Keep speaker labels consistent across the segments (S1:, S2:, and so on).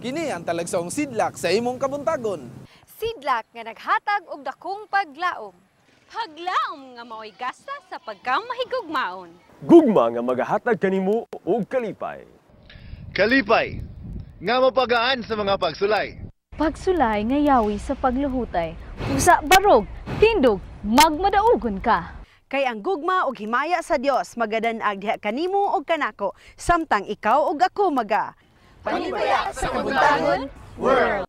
S1: Kini ang talagsaong sidlak sa imong kabuntagon.
S2: Sidlak nga naghatag og dakong paglaom.
S3: Paglaom nga mao'y gasta sa pagkamahigugmaon.
S4: Gugma nga magahatag kanimo og kalipay.
S5: Kalipay nga mapagaan sa mga pagsulay.
S6: Pagsulay nga yawi sa pagluhutay. Usa barog, tindog, magmadaugon ka.
S7: Kay ang gugma og himaya sa Dios magadanag diha kanimo og kanako samtang ikaw og ako maga.
S2: Panibaya sa kabuntagon world.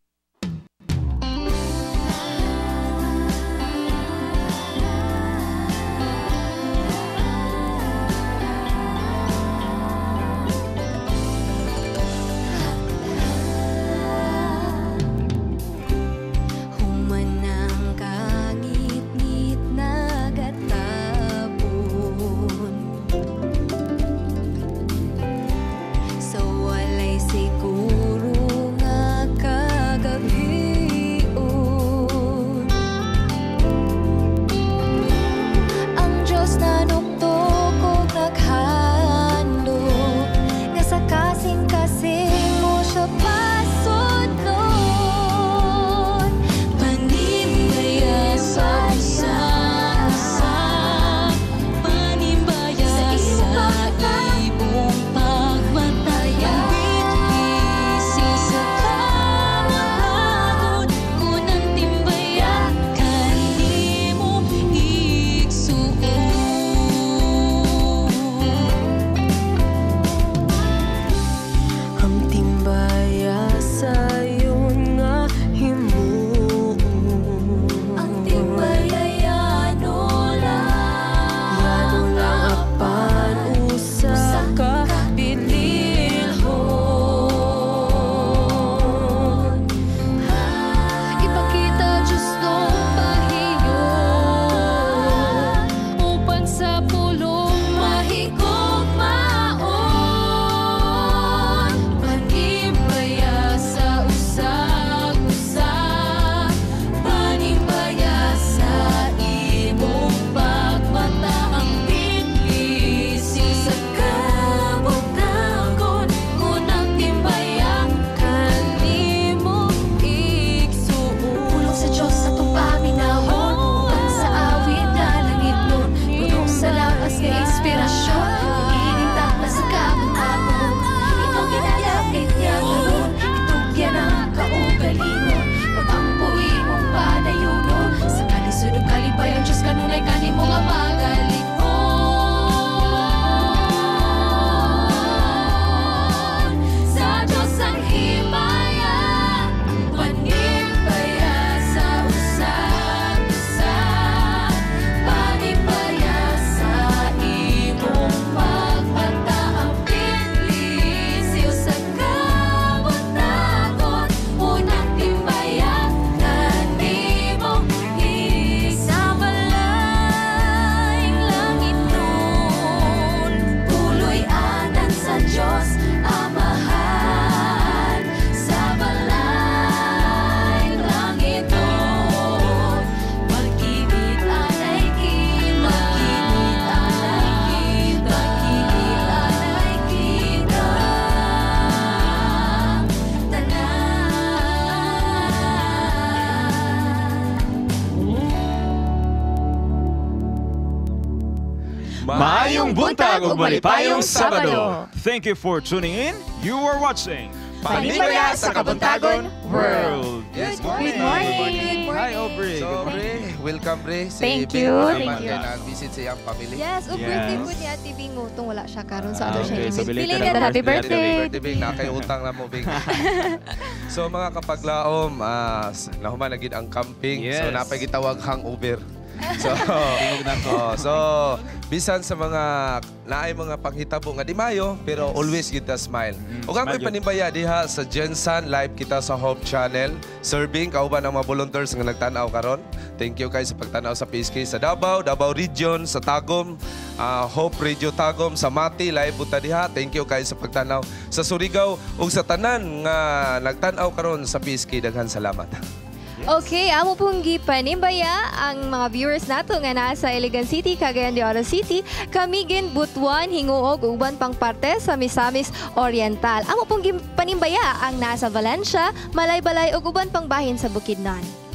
S8: Maayong buntag ug malipayong Sabado. Thank you for tuning in. You are watching
S2: Panibaya sa Kabuntagon World.
S1: Yes,
S2: Good morning.
S1: Hi, Aubrey. So, Aubrey, welcome, Bre.
S2: Thank you.
S1: Thank you. Nag-visit sa iyang family.
S2: Yes, birthday po ni Ate Bing. Utong wala siya karon sa ato siya.
S8: so
S2: Belated happy birthday.
S1: Birthday, Bing. Nakayutang na mo, Bing. So, mga kapaglaom, nahuman na gid ang camping. So, napay gitawag hangover. So, bisan sa mga naay mga panghitabo nga di mayo, pero always kita smile. Ug ang ko'y panibaya diha sa Gensan live kita sa Hope Channel, serving kauban ang mga volunteers nga nagtanaw karon. Thank you kay sa pagtanaw sa PSK sa Davao, Davao Region, sa Tagum, Hope Radio Tagum, sa Mati live buta diha. Thank you kay sa pagtanaw sa Surigao ug sa tanan nga nagtanaw karon sa PSK. Daghan salamat.
S2: Okay, amo pong gipanimbaya ang mga viewers nato nga nasa Iligan City, Cagayan de Oro City, Camiguin, Butuan, Hinguog, uban pang parte sa Misamis Oriental. Amo pong gipanimbaya ang nasa Valencia, Malaybalay ug uban pang bahin sa Bukidnon.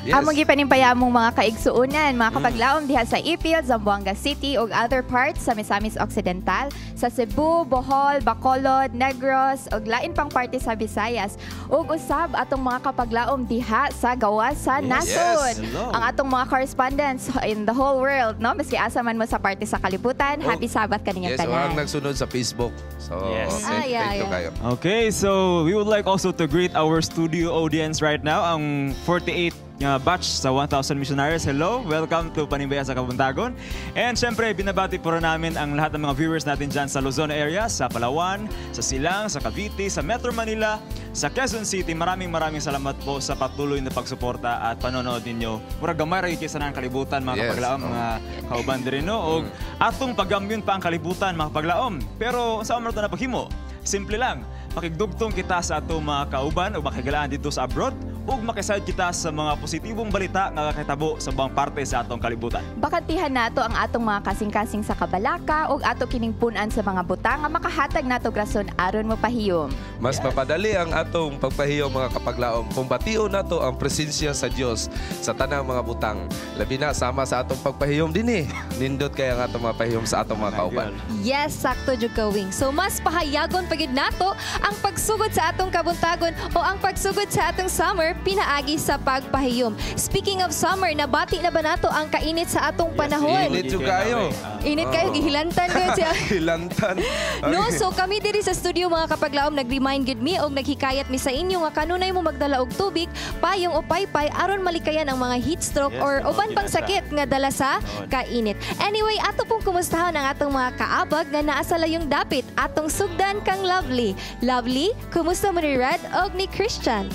S9: Among gipanimpaya mong mga kaigsuunan, mga kapaglaom diha sa Ipil, Zamboanga City ug other parts sa Misamis Occidental, sa Cebu, Bohol, Bacolod, Negros ug lain pang parte sa Visayas ug usab atong mga kapaglaom diha sa gawas sa nasod. Ang atong mga correspondents in the whole world, no? Maski asa man mo sa parte sa kalibutan, happy Sabbath kaninyang tanan.
S1: Yes, ang nagsunod sa Facebook. So, thank you kayo.
S8: Okay, so we would like also to greet our studio audience right now, ang 48 batch sa 1,000 missionaries. Hello, welcome to Panimbaya sa Kabuntagon. And syempre, binabati po rin namin ang lahat ng mga viewers natin dyan sa Luzon area, sa Palawan, sa Silang, sa Cavite, sa Metro Manila, sa Quezon City. Maraming salamat po sa patuloy na pagsuporta at panonood ninyo. Murag gamay rin kisa na ang kalibutan, mga kapaglaom, mga kauban din no? O atong paggamyon pa ang kalibutan, mga kapaglaom. Pero sa amro na paghimo, simple lang, makigdugtong kita sa atong mga kauban o makigalaan dito sa abroad ug makisayod kita sa mga positibong balita nga kakitabo sa bang parte sa atong kalibutan.
S9: Bakantihan nato ang atong mga kasing-kasing sa kabalaka ug ato kining pun-an sa mga butang nga makahatag nato rason aron mapahiyom.
S1: Mas mapadali ang atong pagpahiyom, mga kapaglaom, kung bation nato ang presensya sa Dios sa tanang mga butang. Labi na sama sa atong pagpahiyom dinhi. Nindot kay ang atong mapahiyom sa atong mga kauban.
S2: Yes, sakto jud ka, Wing. So mas pahayagon pagid nato ang pagsugod sa atong kabuntagon o ang pagsugod sa atong summer pinaagi sa pagpahiyom. Speaking of summer, nabati na ba nato ang kainit sa atong panahon?
S1: Init jud kayo.
S2: Init kayo, gihilantan ko siya.
S1: Hilantan.
S2: No, so kami diri sa studio, mga kapaglaom, nag-remind gid mi og naghikayat mi sa inyo nga kanunay mo magdala og tubig, payong o paypay aron malikayan ang mga heat stroke or uban pang sakit nga dala sa kainit. Anyway, ato pong kumustahan ang atong mga kaabag nga naa sa layong dapit, atong sugdan kang Lovely. Lovely, kumusta mo ni Red og ni Christian?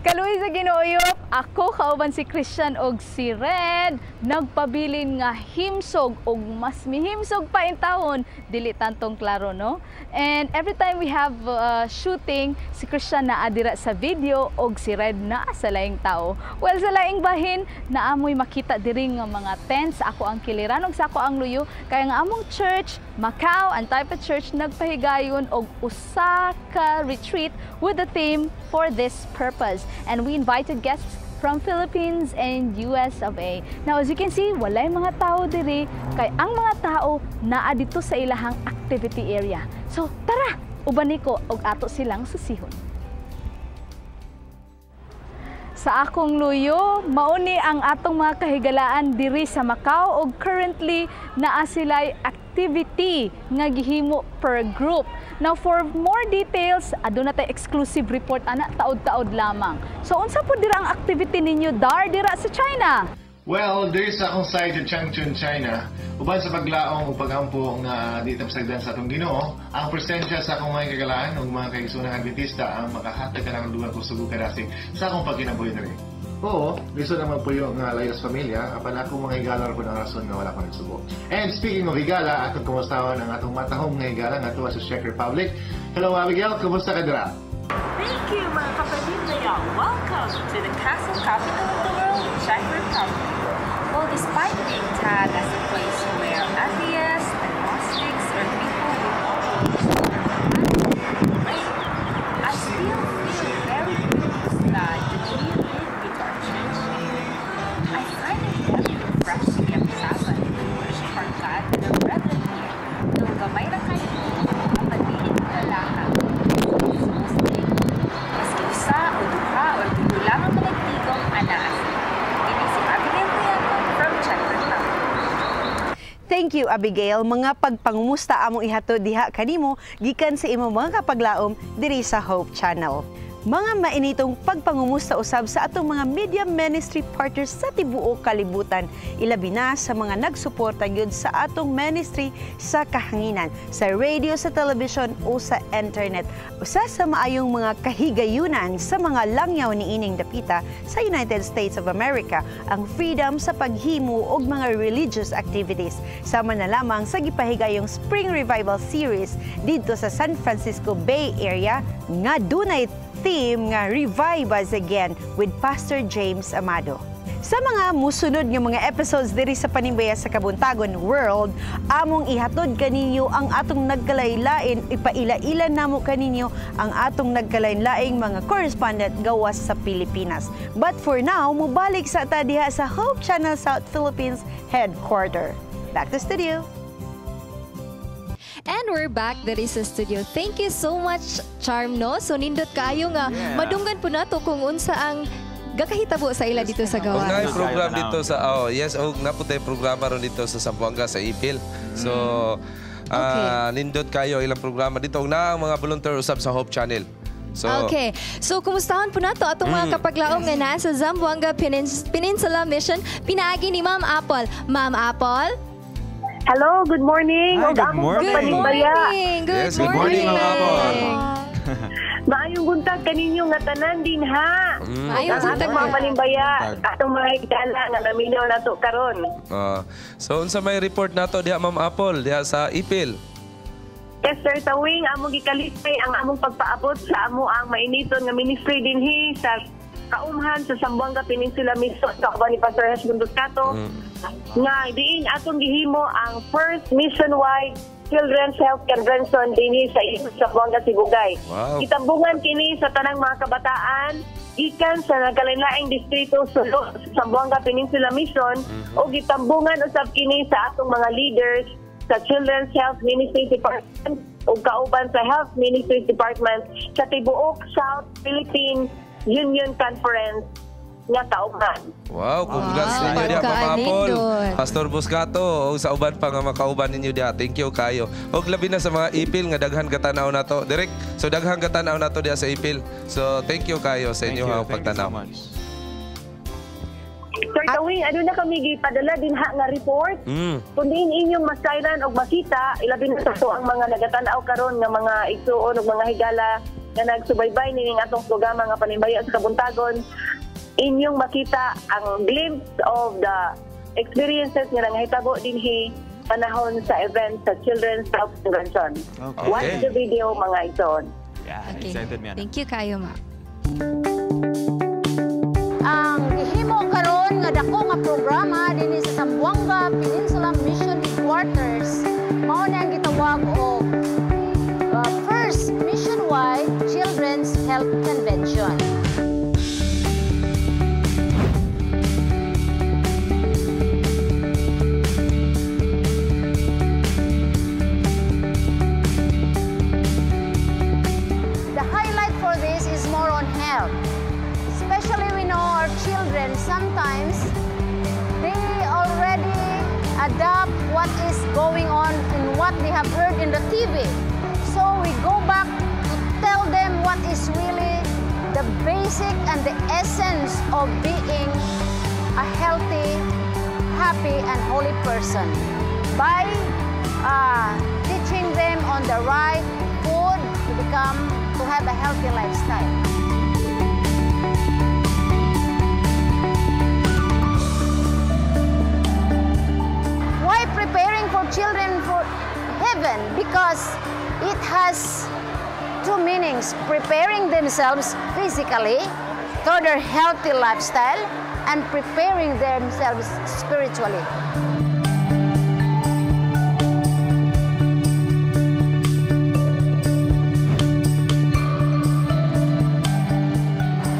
S6: Kaluoy sa Ginooyop, ako kauban si Christian og si Red nagpabilin nga himsog og mas mihimsog pa in taon dili tantong klaro, no? And every time we have shooting, si Christian naa dira sa video og si Red naa sa laing tao. Well, sa laing bahin naamoy makita diri nga mga tents, ako ang kiliran og sa ako ang luyo kaya nga among church, Macau, ang type of church nagpahigayon og usa ka retreat with the theme for this purpose. And we invited guests from Philippines and US of A. Now, as you can see, walay mga tao diri, kay ang mga tao naa dito sa ilahang activity area. So, tara, ubani ko og ato silang susihon. Sa akong luyo, mauni ang atong mga kahigalaan diri sa Macau ug currently naa sila'y activity nga gihimo per group. Now for more details, aduna tay exclusive report ana taod-taod lamang. So unsa po dira ang activity ninyo dar dira sa China?
S5: Well, there is akong side sa Changchun, China. Uban sa paglaong o pagampo nga dito pasagdan sa atong Ginoo, ang presensya sa akong mga kagalaan o mga kaisunang Adventista ang makahatag ka ng dugang kusugo kadasig sa akong pagkinabuhi diri. Oo, liso naman po yung layas pamilya, apan ako mga higala po ng rason nga wala ko nagsubo. And speaking of higala, atong kumustawan ang atong matahong nga higala nga tuwa sa Czech Republic. Hello Abigail, kumusta ka dira?
S10: Thank you mga kapatid na welcome to the castle capital of the world, Czech Republic. Well, despite being tagged as a place where atheists, agnostics, or people with I still feel very pleased that we live with our church. I find it very refreshing every Sabbath to worship our God with a brethren here. Nung gamay na kayo, kapatid na lahat. Maski usa o duha o dulo lang ang managtigong anak. Ini si Abigail Cuyato from Czech Republic.
S7: Thank you, Abigail. Mga pagpangumusta among ihato diha kanimo gikan sa imong mga kapaglaom diri sa Hope Channel. Mga mainitong pagpangumusta usab sa atong mga media ministry partners sa tibuok kalibutan, ilabi na sa mga nagsuporta gyud sa atong ministry sa kahanginan, sa radio, sa television o sa internet. Usa sa maayong mga kahigayunan sa mga langyaw niining dapita sa United States of America ang freedom sa paghimo og mga religious activities. Sama na lamang sa gipahigayong Spring Revival Series dito sa San Francisco Bay Area nga dunay team nga Revive Us Again with Pastor James Amado. Sa mga musunod nga mga episodes diri sa Panimbaya sa Kabuntagon World, among ihatod kaninyo ang atong nagkalaylain, ipaila-ila namo kaninyo ang atong nagkalain-laing mga correspondent gawas sa Pilipinas. But for now, mubalik sa ta diha sa Hope Channel South Philippines Headquarter. Back to studio.
S2: And we're back there is sa studio. Thank you so much, Charm, no? So nindot kayo nga madunggan po nato kung unsa ang gakahitabo sa ila dito sa gawas.
S1: Nga program dito sa naputay programa ron dito sa Zamboanga sa Ipil. So nindot kayo ilang programa dito na ang mga volunteer usab sa Hope Channel. So,
S2: okay. So, kumustahan po nato atong mga kapaglaom nga naa sa Zamboanga Peninsula Mission. Pinaagi ni Ma'am Apple. Ma'am Apple?
S11: Hello, good morning.
S8: Hi, good morning.
S1: Good morning, Ma'am Apple.
S11: Maayong buntag kaninyo nga tanan din ha.
S2: Maayong
S11: buntag mga Panimbaya, atong mga higdala nga naminaw nato karon.
S1: So unsa may report nato diha Ma'am Apple diha sa Ipil?
S11: Yes sir, tawing among gikalisay ang among pagpaabot sa amo ang mainiton nga ministry dinhi sa kaumhan sa Zamboanga Peninsula Mission sa kaban ni Pastor Hesbon Buscato nga diin atong gihimo ang first mission-wide Children's Health Convention dinhi sa Zamboanga, Sibugay.
S1: Wow.
S11: Itambungan kini sa tanang mga kabataan gikan sa nagkalain-laing distrito sulod sa Zamboanga Peninsula Mission o gitambungan usab kini sa atong mga leaders sa Children's Health Ministry Department o kauban sa Health Ministry Department sa tibuok South Philippine Union Conference nga kauban.
S1: Wow, congrats ninyo diha Ma'am Apple. Pastor Buscato o sa uban pa nga makauban ninyo diha. Thank you kayo. Og labi na sa mga Ipil nga daghan katanaw nato. Direk, so daghan katanaw nato diha sa Ipil. So thank you kayo sa inyo ang pagtanaw.
S11: Sir Tawing, ano na kami gipadala din nga report. Kung din inyong masayran o makita, ilabi na sa ang mga nagatanaw karon nga mga igsuon o mga higala na nagsubaybay nining atong programa nga Panimbaya sa Kabuntagon, inyong makita ang glimpse of the experiences nga nangahitabo dinhi panahon sa event sa Children's Health Convention. Watch the video mga igsoon.
S8: Excited man.
S2: Thank you kayo, Ma.
S12: Ang gihimo karon nga dako nga programa dinhi sa Zamboanga Peninsula Mission Headquarters mao na ang gitawag og first mission-wide Children's Health Convention. The highlight for this is more on health. Especially we know our children sometimes they already adapt what is going on and what they have heard in the TV. So we go back to tell them what is really the basic and the essence of being a healthy, happy, and holy person by teaching them on the right food to have a healthy lifestyle. Why preparing for children for heaven? Because it has two meanings: preparing themselves physically through their healthy lifestyle and preparing themselves spiritually.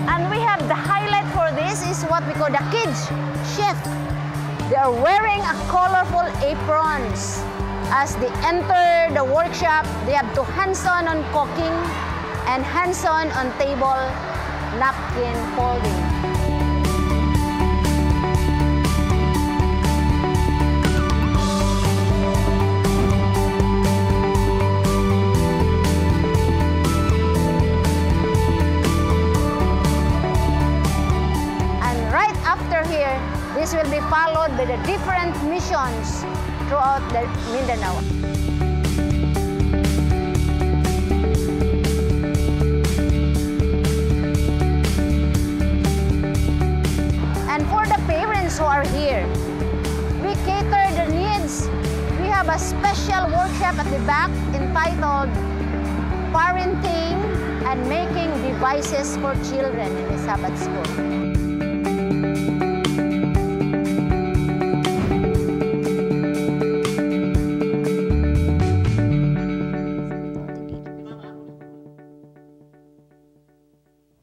S12: And we have the highlight for this is what we call the kids shift. They are wearing a colorful aprons. As they enter the workshop, they have to hands-on on cooking and hands-on on table napkin folding. And right after here, this will be followed by the different missions throughout the Mindanao. And for the parents who are here, we cater the needs. We have a special workshop at the back entitled Parenting and making devices for children in the Sabbath school.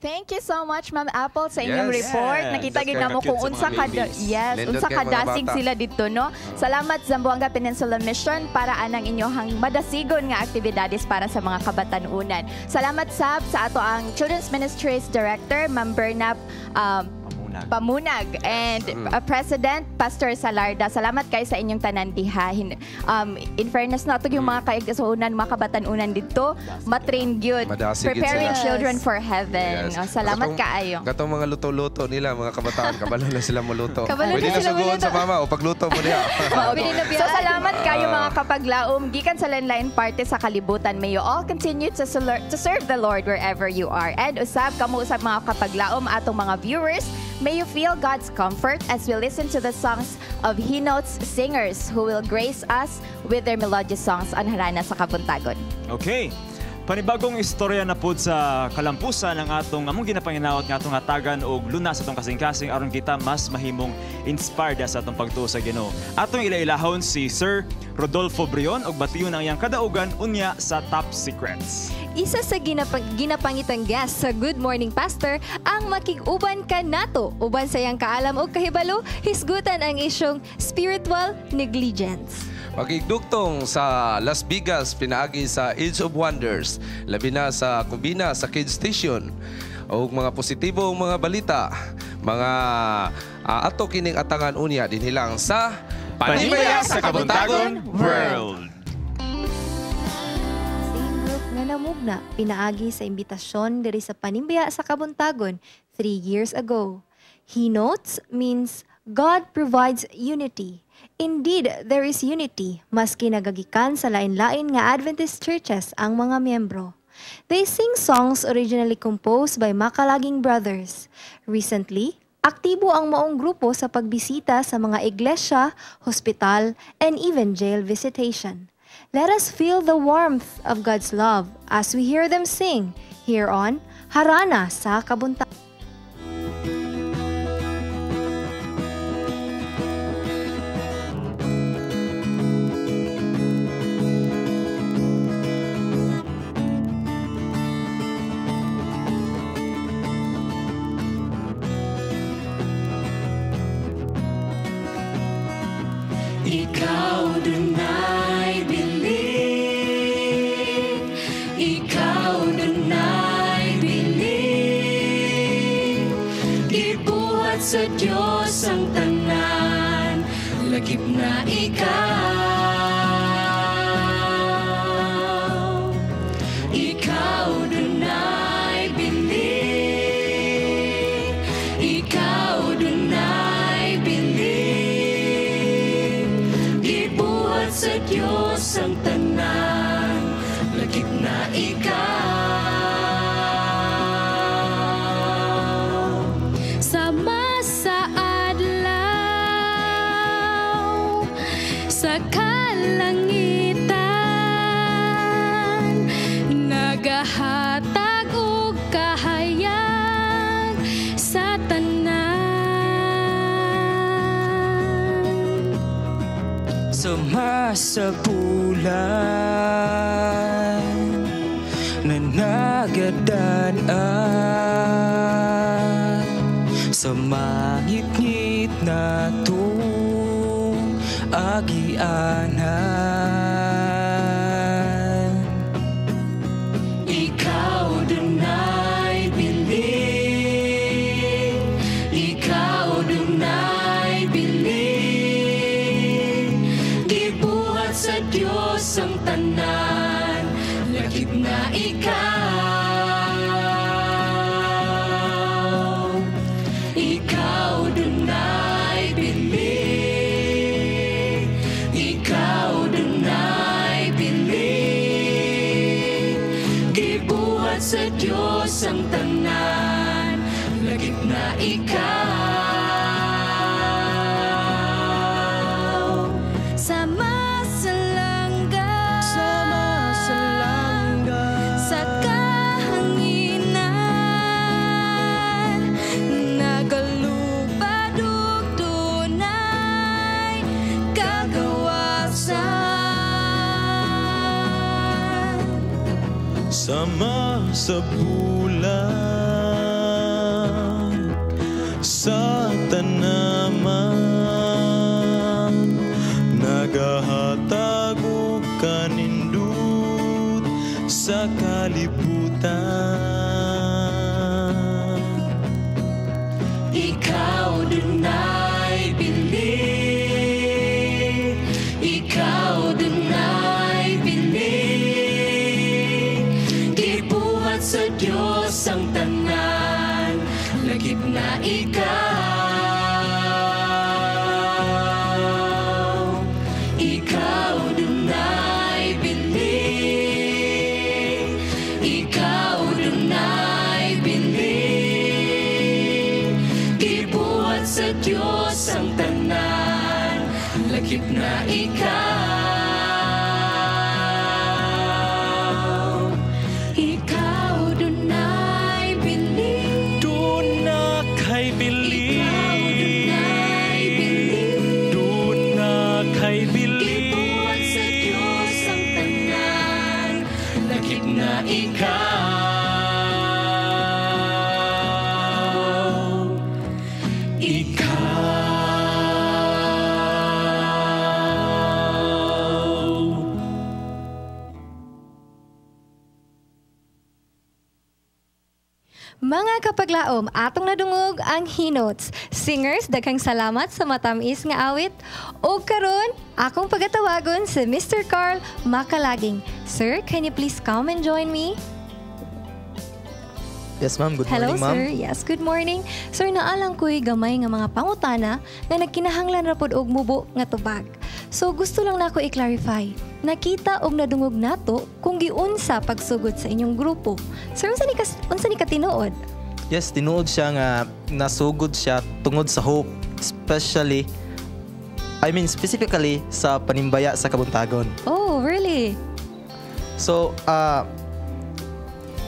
S9: Thank you so much, Ma'am Apple, sa inyong report.
S8: Yes.
S9: Nakita
S8: That's
S9: gid na mo
S8: kinda
S9: kung
S8: cute sa
S9: unsa
S8: mga
S9: ka
S8: babies.
S1: Lindot
S9: unsa
S1: kay mga
S9: kadasig
S1: bata.
S9: sila dito, no? Salamat Zamboanga Peninsula Mission para anang inyong madasigon nga aktibidades para sa mga kabatanunan. Salamat sab sa ato ang Children's Ministries Director, Ma'am Bernap Pamunag, and President Pastor Salarda. Salamat kayo sa inyong tanan diha. In fairness na, ito yung mga kaigasunan, mga kabatanunan dito, matrain good.
S1: Madasig yun
S9: Preparing
S1: sila.
S9: children for heaven.
S1: Yes.
S9: Oh, salamat
S1: Katong-
S9: kaayo.
S1: Katong mga luto-luto nila, mga kabataan, kabalo na sila maluto.
S9: Kabalo
S1: Pwede
S9: na
S1: na
S9: sila
S1: suguon
S9: maluto.
S1: sa mama o pagluto mo niya.
S9: So salamat kayo mga kapaglaom. Gikan sa Lain-Lain Parte sa kalibutan. May you all continue to serve the Lord wherever you are. And usab, kamo usab mga kapaglaom, atong mga viewers, may you feel God's comfort as we listen to the songs of Hinotes singers who will grace us with their melodious songs on Harana sa Kabuntagon.
S8: Okay. Panibagong istorya na pod sa kalampusan ng atong among ginapanginawat nga atong hatagan og lunas atong kasing-kasing aron kita mas mahimong inspired sa atong pagtuo sa Ginoo. Atong ilailahon si Sir Rodolfo Brion og batiyon ang iyang kadaugan unya sa Top Secrets.
S2: Isa sa ginapangitang guest sa Good Morning Pastor ang makig-uban ka nato uban sa iyang kaalam o kahibalo, hisgutan ang isyong spiritual negligence.
S1: Makigdugtong sa Las Vegas, pinaagi sa Age of Wonders, labi na sa kumbina sa Kids Station, o mga positibong mga balita, mga ato kining atangan unya din hilang sa
S8: Panibaya sa Kabuntagon World.
S2: Same group nga namugna, pinaagi sa imbitasyon diri sa Panibaya sa Kabuntagon 3 years ago. Hinotes means God provides unity. Indeed, there is unity, maski nagagikan sa lain-lain nga Adventist churches ang mga miyembro. They sing songs originally composed by Makalaging Brothers. Recently, aktibo ang maong grupo sa pagbisita sa mga iglesia, hospital, and even jail visitation. Let us feel the warmth of God's love as we hear them sing here on Harana sa Kabuntagon.
S13: Ikaw dun ay believe, ikaw dun ay believe. Gibuhat sa Diyos ang tanan, lagip na ikaw. Ikaw dun ay believe, ikaw dun ay believe. Sa Diyos ang tanan, lagip na ikaw. Sama sa adlaw, sa kalangitan, nagahatag og kahayag sa tanan.
S14: Sama sa bulan na nagadanaan, sa mangit-ngit na itong agianan.
S13: Ikaw dun ay believe, ikaw dun ay believe. Gibuhat sa Diyos ang tanan, lagip na ikaw. Ikaw dun ay believe, ikaw dun ay believe. Gibuhat sa Diyos ang tanan, lagip na ikaw. Sama sa langga, sa kahangin,
S15: sama sa bulan, sa tanaman, nagahatag og kanindot sa kalibutan.
S13: Ikaw dunay bili, ikaw dunay bili, gibuhat sa Diyos ang tanan, lagip na ikaw. Ikaw dunay bili, ikaw dunay bili, gibuhat sa Diyos ang tanan, lagip na ikaw. Ikaw dunay bili,
S15: Duna kay bili, duna kay bili,
S13: gibuhat sa Diyos ang tanan, lagip na ikaw.
S2: Mga kapaglaom, atong nadungog ang hinotes. Singers, daghang salamat sa matamis nga awit. O karon, akong pagatawagon si Mr. Carl Makalaging. Sir, can you please come and join me?
S16: Yes, ma'am. Good
S2: Hello,
S16: morning, ma'am.
S2: sir. Yes, good morning. Sir, naalang ko'y gamay nga mga pangutana nga nagkinahanglan ra pod og mubo nga tubag. So, gusto lang nako i-clarify. Nakita og nadungog nato kung giunsa pagsugod sa inyong grupo. Sir, unsa ni ka tinuod?
S16: Yes, tinuod siya nga nasugod siya tungod sa hope. Specifically sa panimbaya sa Kabuntagon.
S2: Oh, really?
S16: So,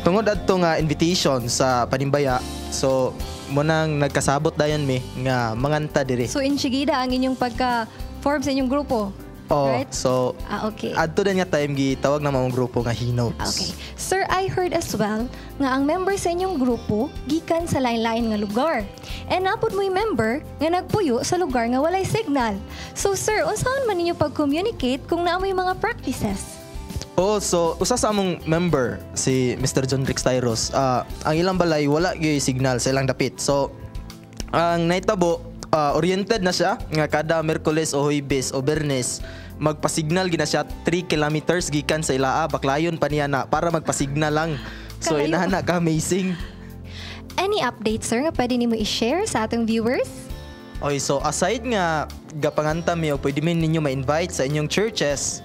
S16: tungod adto nga invitation sa panimbaya, so munang nagkasabot dayon mi nga manganta diri.
S2: So, insigida ang inyong pagka-form sa inyong grupo?
S16: Oh,
S2: right?
S16: so
S2: okay.
S16: adto din nga time gitawag na mga grupo nga hinotes.
S2: Okay. Sir, I heard as well nga ang member sa inyong grupo gikan sa lain-lain nga lugar. And napod mo'y member nga nagpuyo sa lugar nga walay signal. So sir, unsaon man ninyo pag-communicate kung naamoy mga practices?
S16: Oh, so usa sa among member si Mr. John Rix Tyros, ang ilang balay wala gyud signal sa ilang dapit. So ang naitabo oriented na siya nga kada Miyerkules o Huwebes o Biyernes magpasignal gina siya 3 kilometers gikan sa ilaa, baklayon pa niya na para magpasignal lang. So
S2: Kalayo.
S16: inahana ka amazing.
S2: Any updates, sir, nga pwede nimo i-share sa atong viewers?
S16: Okay, so aside nga gapanganta mi o pwede min ninyo ma-invite sa inyong churches,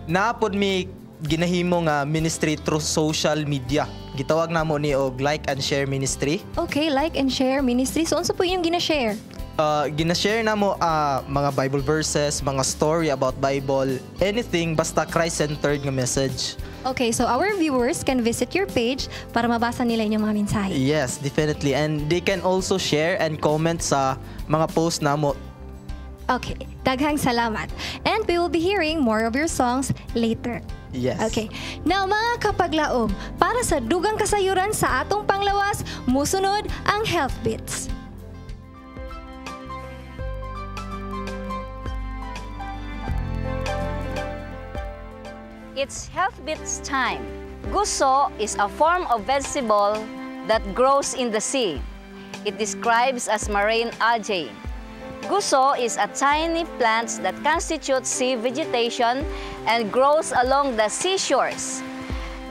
S16: naapod mi ginahimo nga ministry through social media. Gitawag namo ni og like and share ministry.
S2: Okay, like and share ministry. So unsa po inyong gina-share?
S16: Gina-share namo mga Bible verses, mga story about Bible, anything basta Christ-centered nga message.
S2: Okay, so our viewers can visit your page para mabasa nila inyong mga mensahe.
S16: Yes, definitely. And they can also share and comment sa mga post namo.
S2: Okay, daghang salamat. And we will be hearing more of your songs later.
S16: Yes.
S2: Okay. Now, mga kapaglaom, para sa dugang kasayuran sa atong panglawas, musunod ang Health Bits.
S17: It's Health Bits time. Guso is a form of vegetable that grows in the sea. It describes as marine algae. Guso is a tiny plant that constitutes sea vegetation and grows along the seashores.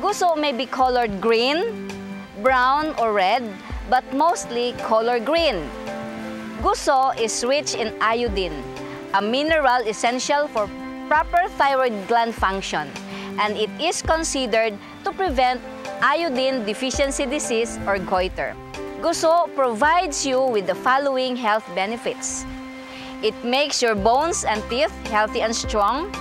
S17: Guso may be colored green, brown, or red, but mostly color green. Guso is rich in iodine, a mineral essential for proper thyroid gland function, and it is considered to prevent iodine deficiency disease or goiter. Guso provides you with the following health benefits. It makes your bones and teeth healthy and strong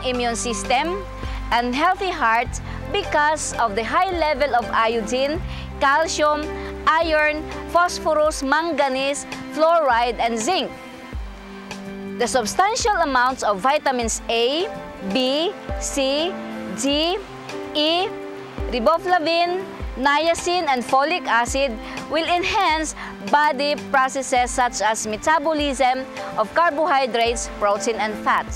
S17: immune system, and healthy heart because of the high level of iodine, calcium, iron, phosphorus, manganese, fluoride, and zinc. The substantial amounts of vitamins A, B, C, D, E, Riboflavin, niacin, and folic acid will enhance body processes such as metabolism of carbohydrates, protein, and fat.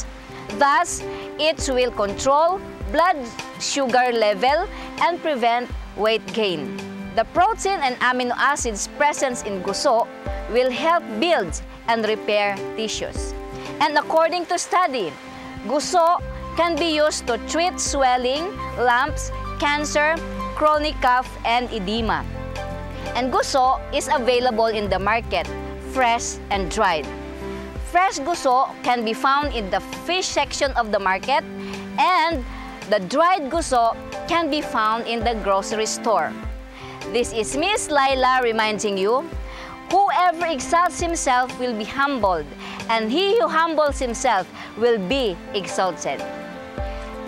S17: Thus, it will control blood sugar level and prevent weight gain. The protein and amino acids present in guso will help build and repair tissues. And according to study, guso can be used to treat swelling, lumps, cancer, chronic cough, and edema. And guso is available in the market, fresh and dried. Fresh guso can be found in the fish section of the market, and the dried guso can be found in the grocery store. This is Miss Laila reminding you, whoever exalts himself will be humbled, and he who humbles himself will be exalted.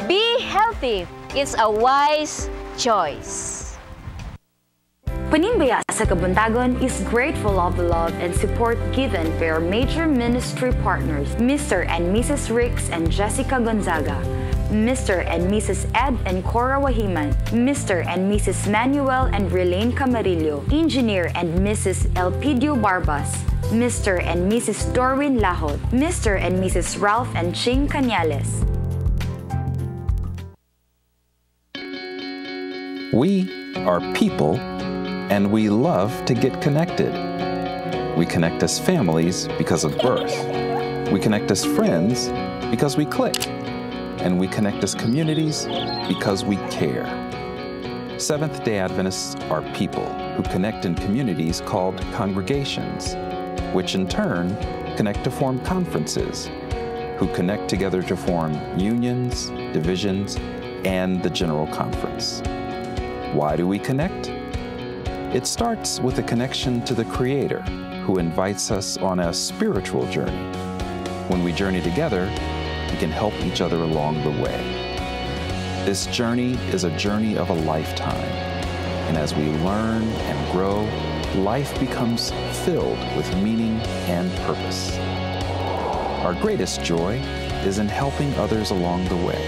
S17: Be healthy. It's a wise choice.
S18: Panimbaya sa Kabuntagon is grateful of the love and support given by our major ministry partners, Mr. and Mrs. Ricks and Jessica Gonzaga, Mr. and Mrs. Ed and Cora Wahiman, Mr. and Mrs. Manuel and Relaine Camarillo, Engineer and Mrs. Elpidio Barbas, Mr. and Mrs. Dorwin Lahot, Mr. and Mrs. Ralph and Ching Cañales.
S19: We are people, and we love to get connected. We connect as families because of birth. We connect as friends because we click. And we connect as communities because we care. Seventh-day Adventists are people who connect in communities called congregations, which in turn connect to form conferences, who connect together to form unions, divisions, and the General Conference. Why do we connect? It starts with a connection to the Creator, who invites us on a spiritual journey. When we journey together, we can help each other along the way. This journey is a journey of a lifetime, and as we learn and grow, life becomes filled with meaning and purpose. Our greatest joy is in helping others along the way.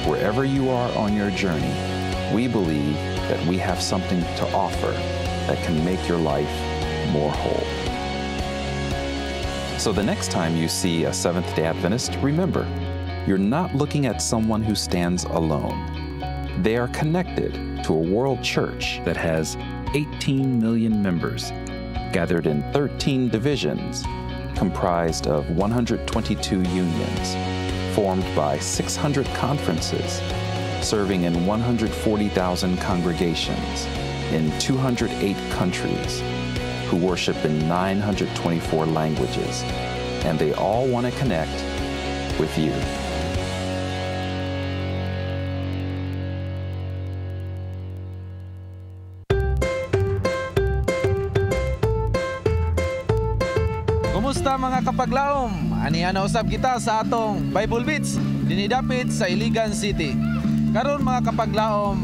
S19: Wherever you are on your journey, we believe that we have something to offer that can make your life more whole. So the next time you see a Seventh-day Adventist, remember, you're not looking at someone who stands alone. They are connected to a world church that has 18 million members, gathered in 13 divisions, comprised of 122 unions, formed by 600 conferences, serving in 140,000 congregations in 208 countries, who worship in 924 languages, and they all want to connect with you.
S20: Kumusta mga kapaglaom? Aniya na usab kita sa atong Bible Beats dinidapit sa Iligan City. Karon mga kapaglaom,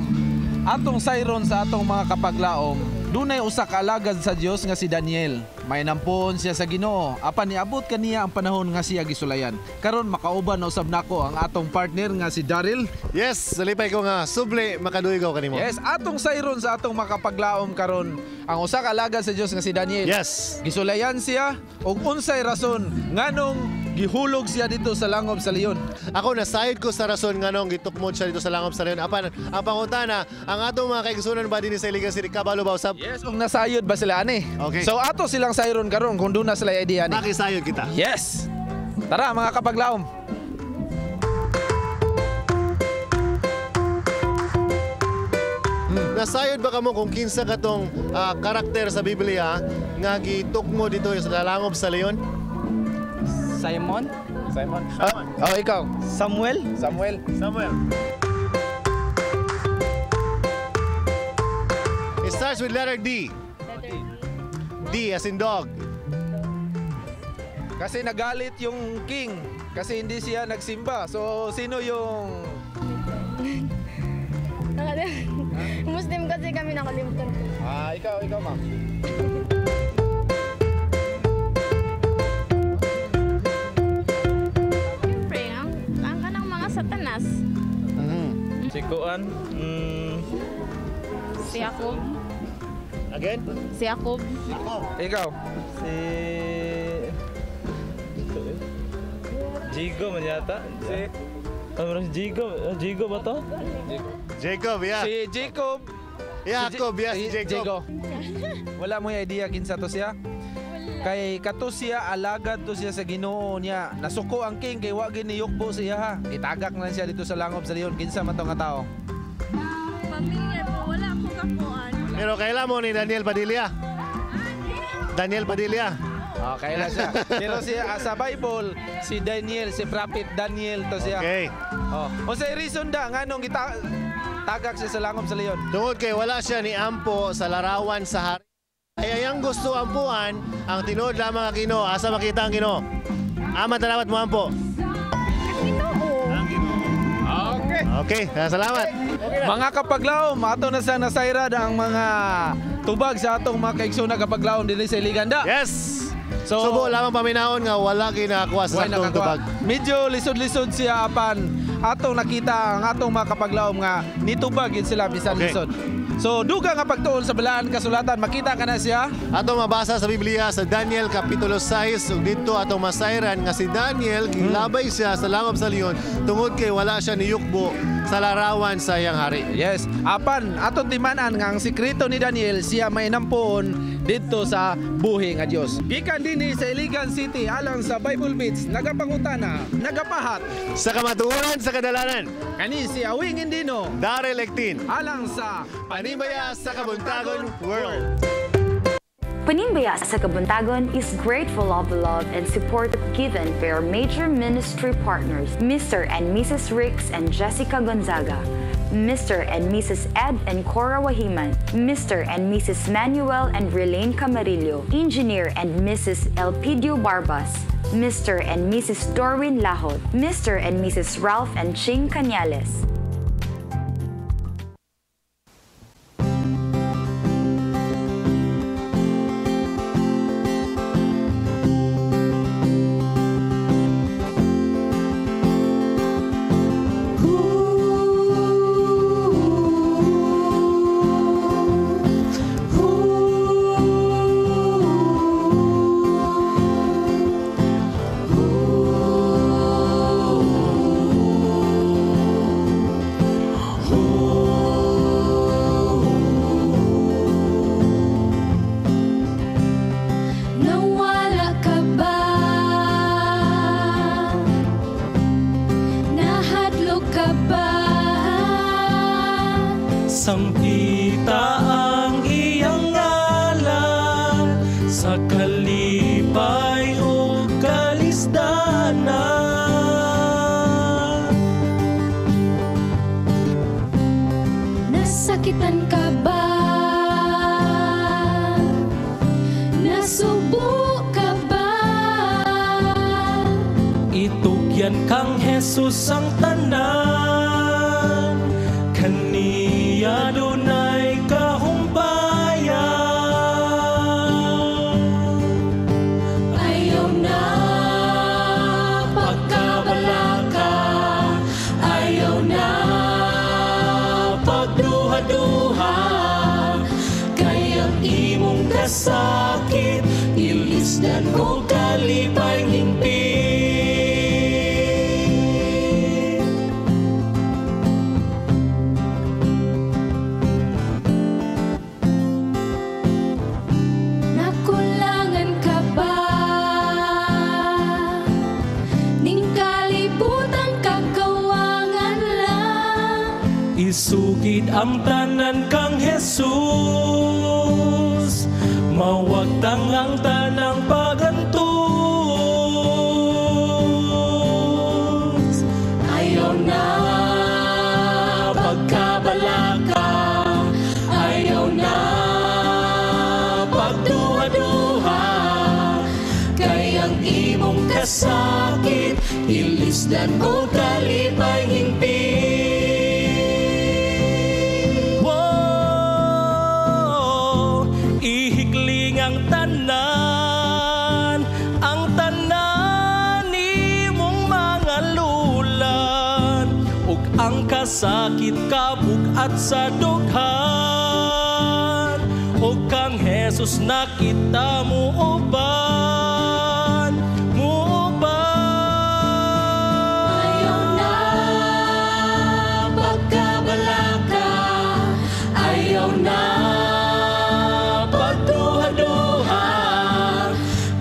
S20: atong sayron sa atong mga kapaglaom, dunay usa ka alagad sa Dios nga si Daniel. May nampuon siya sa Ginoo, apan niabot kaniya ang panahon nga siya gisulayan. Karon makauban na usab nako ang atong partner nga si Daryl.
S5: Yes, salipay ko nga subli makaduigaw kanimo.
S20: Yes, atong sayron sa atong mga kapaglaom karon, ang usa ka alagad sa Dios nga si Daniel.
S5: Yes.
S20: Gisulayan siya og unsay rason nganong gihulog siya dito sa langob sa leon.
S5: Ako nasayod ko sa rason nganong gitukmod siya dito sa langob sa leon. Apan ang pangutana, ang atong mga kaigsunan ba dinhi sa Iligan City kabalo ba usab?
S20: Yes, og nasayod ba sila ani?
S5: Okay.
S20: So ato silang sayron karon kung doon na sila idea ni.
S5: Makisayod kita.
S20: Yes. Tara mga kapaglaom.
S5: Nasayod ba kamo kung kinsa katong karakter sa Biblia nga gitukmo dito sa langob sa leon?
S20: Simon? Oh, ikaw.
S5: Samuel. It starts with letter D. D as in dog.
S20: Kasi nagalit yung king kasi hindi siya nagsimba. So sino yung
S21: Muslim kasi kami, nakalimutan ko.
S20: Ikaw ma'am.
S15: Si Kuan.
S3: Si Jacob.
S15: Again?
S3: Si Jacob.
S20: Ikaw? Si...
S15: Jigo man yata. Si... Ano si Jigo? Jigo ba to?
S22: Jacob, yeah.
S20: Si Jacob.
S22: Jacob, si Jacob.
S20: Wala mo yung idea kinsa to siya? Kay kato siya, alagad to siya sa Ginoo niya. Nasuko ang king kay wa giniyukbo siya ha. Itagak na siya dito sa langob sa leon. Kinsa man to nga tao?
S3: Pamilya po, wala akong kapuan.
S22: Pero kailan mo ni Daniel Padilla? Daniel Padilla.
S20: Oh, kailan siya. Pero sa Bible, si Daniel, si Prophet Daniel to siya.
S22: Okay.
S20: Oh. O sa reason da, nga nung tagak siya sa langob sa leon.
S22: Tungod kay wala siya ni ampo sa larawan sa hari. Ay ayang gusto ampuan, ang tinuod lamang ang Ginoo. Asa makita ang Ginoo? Ama talamat mo ampo.
S20: Okay.
S22: Okay, salamat.
S20: Mga kapaglaom, ato na sa nasayrad ang mga tubag sa atong mga kaigsuna kapaglaom dili sa Liganda.
S22: Yes. So, subo lamang paminaon nga wala kinakakuha sa saktong tubag.
S20: Medyo lisod-lisod siya apan atong nakita ang atong mga kapaglaom nga nitubag yun sila bisan lisod. So duga nga pagtuon sa balaan kasulatan, makita ka na siya.
S22: Atong mabasa sa Biblia sa Daniel Kapitulo 6 ug dito atong masayran nga si Daniel gilabay siya sa langob sa leon tungod kay wala siya niyukbo sa larawan sa iyang hari.
S20: Yes, apan atong timanan nga ang sikreto ni Daniel siya may nampuon dito sa buhi nga Dios. Gikan dinhi sa Iligan City alang sa Bible Beats, nagapangutana, nagapahat
S22: sa kamatuoran sa kadalanan.
S20: Kani si Awing Indino,
S22: Daryl Lectin,
S20: alang sa
S22: Panimbaya sa Kabuntagon World.
S18: Panimbaya sa Kabuntagon is grateful of the love and support given by our major ministry partners, Mr. and Mrs. Ricks and Jessica Gonzaga, Mr. and Mrs. Ed and Cora Wahiman, Mr. and Mrs. Manuel and Relaine Camarillo, Engineer and Mrs. Elpidio Barbas, Mr. and Mrs. Dorwin Lahod, Mr. and Mrs. Ralph and Ching Cañales.
S15: Sampita ang iyang ngalan sa kalipay o kalisdanan.
S13: Nasakitan ka ba? Nasubo ka ba?
S15: Itugyan kang Jesus ang tanan, kaniya dunay kahumpayan.
S13: Ayaw na pagkabalaka, ayaw na pagduha-duha, kayang imong kasakit, ilisdan ko kalipay himpi.
S15: Isugid ang tanan kang Jesus, mawagtang ang tanang pagantos.
S13: Ayaw na pagkabalaka, ayaw na pagduha-duha, kayang imong kasakit, ilisdan ko kalipay himpi. ang kasakit kabugat sa dughan, o kang Jesus nakita mo uban,
S4: Ayaw na pagkabalaka, ayaw na pagduha-duha,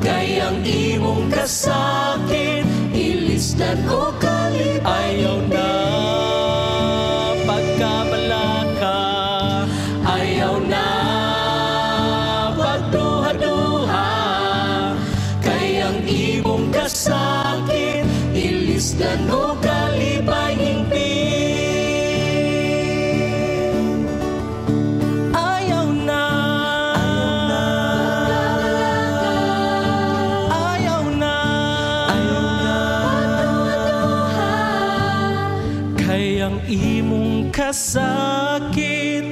S4: kayang imong kasakit ilisdan o kalipay.
S13: Ayaw na pagkabalaka,
S4: ayaw na pagduha-duha, kayang imong kasakit ilisdan o kalipay hingpin.
S13: ayaw na, ayaw na, kayang imong kasakit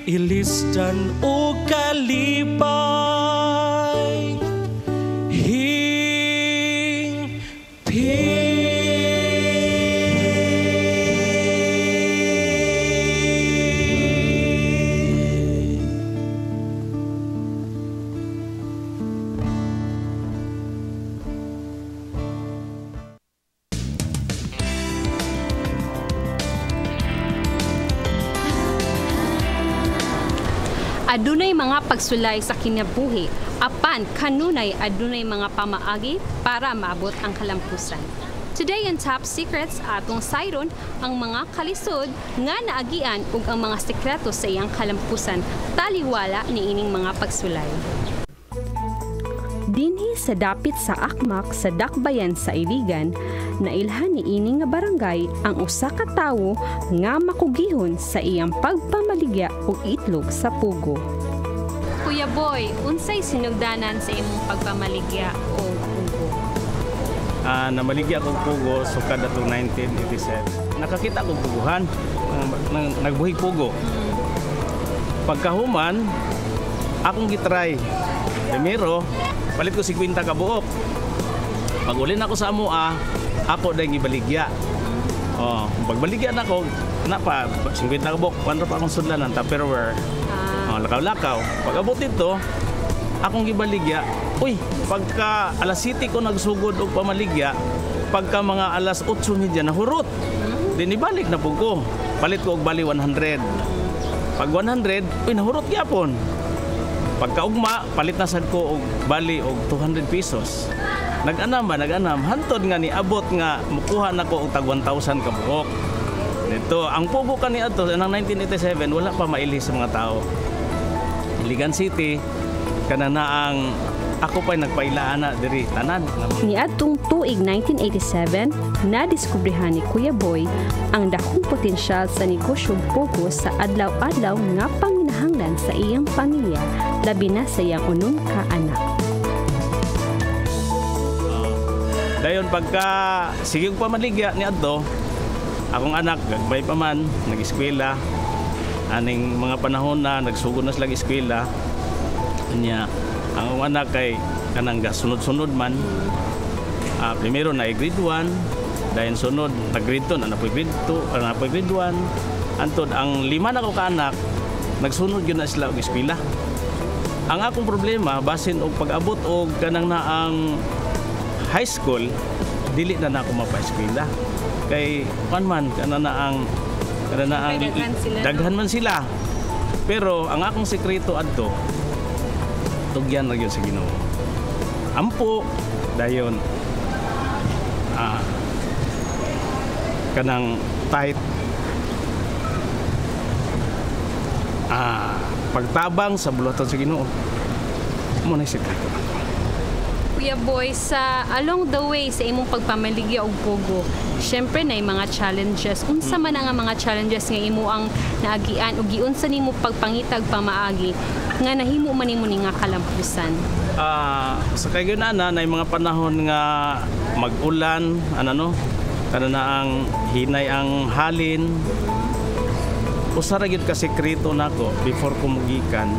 S13: ilisdan o kalipay
S6: Adunay mga pagsulay sa kinabuhi, apan kanunay adunay mga pamaagi para maabot ang kalampusan. Today in Top Secrets, atong sayron ang mga kalisod nga naagian ug ang mga sekreto sa iyang kalampusan taliwala ni ining mga pagsulay. Dinhi sa dapit sa Akmak sa Dakbayan sa Iligan, nailhan ni ini nga barangay ang usa ka tawo nga makugihon sa iyang pagpamaligya og itlog sa pugo. Kuya Boy, unsay sinugdanan sa imong pagpamaligya og pugo?
S23: Namaligya kong pugo sukad atong 1987. Nakakita kong puguhan, nagbuhig pugo. Pagkahuman, akong gitry. Primero, palit ko 50 ka buok. Pag ulin ako sa amoa, ako dahil gibaligya. Pagbaligya na ako, pa 50 ka buok, paano pa akong sudlanan, Tupperware. Lakaw-lakaw. Pag abot dito, akong gibaligya. Uy, pagka alas 7 ko nagsugod og pamaligya, pagka mga alas 8:30 nahurot. Din ibalik na po ko. Palit ko og bali 100. Pag 100, uy, nahurot gyapon. Pagka ugma, palit na sad ko og bali og 200 pesos. Nag-anam, hantod nga ni abot nga mukuha na ko og tag 1,000 ka buok. Dito, ang pugo kani ato nang 1987 wala pa maili sa mga tao. Iligan City kana na ang ako pa'y nagpailaan na diri tanan.
S6: Niadtong tuig 1987, nadiskubrihan ni Kuya Boy ang dakong potensyal sa negosyong pugo sa adlaw-adlaw nga panginahanglan sa iyang pamilya, labi na sa iyang unom ka anak.
S23: Dayon pagka sige pa maligya ni adto, akong anak gagbay pa man, nag-eskwela. Aning mga panahon na nagsugod na sila eskwela. Nya ang anak kay kanang sunod-sunod man. Primero na grade 1, dayon sunod na grade 2, na grade 2, na grade 1. Antod ang 5 na ko ka anak, nagsunod gyud na sila og eskwela. Ang akong problema basin og pag-abot og kanang na ang high school, dili na ako mapa-eskwela. Kay man kana na ang daghan man sila. Pero ang akong sekreto adto, tugyan ra gyud sa Ginoo. Ampo dayon kanang tight pagtabang sa buluhaton sa Ginoo. Mo na sekreto.
S6: Kuya Boy, sa along the way sa imong pagpamaligya og pugo, syempre na mga challenges. Unsa man ang mga challenges nga imo ang naagian ug giunsa nimo pagpangitag pamaagi nga nahimo man nimo ni nga kalampusan?
S23: Sa kayon na mga panahon nga mag-ulan, kana na ang hinay ang halin. Usa ra gyud ka sekreto nako before ko mugikan.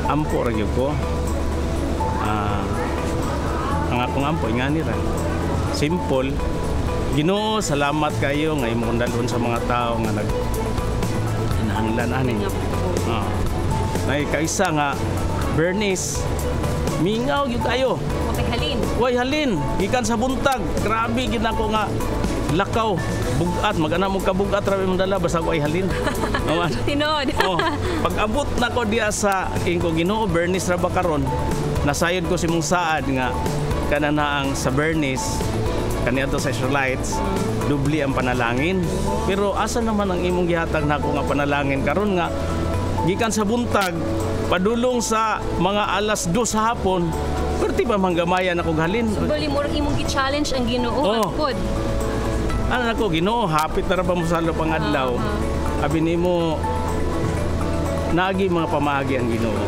S23: Ampo ra gyud ko. Ang akong ampo nga nila. Simple, Ginoo, salamat kayo nga imong dalhon sa mga tao nga nag-inahanglan ani. Nay kaisa nga Bernice, mingaw gyud kayo.
S6: Okay, halin.
S23: Way halin, gikan sa buntag. Grabe gid nako nga lakaw, bugat, mag-ana mo ka bugat ra imong dala basta ko ay halin.
S6: Tinod.
S23: Pag-abot nako diya sa ko Ginoo, Bernice ra ba karon? Nasayod ko si mong saad nga kananaang sa Bernice kaniadto sa Israelites, dubli ang panalangin. Pero asa naman ang imong gihatag nako nga panalangin karon nga gikan sa buntag padulong sa mga alas 2 sa hapon, perti ba manggamayan ako halin?
S6: Bali mo imong gi-challenge ang Ginoo at pod.
S23: Ano nako Ginoo, hapit na ra ba mo sa lupang adlaw? Abi nimo nagi mga pamaagi ang Ginoo.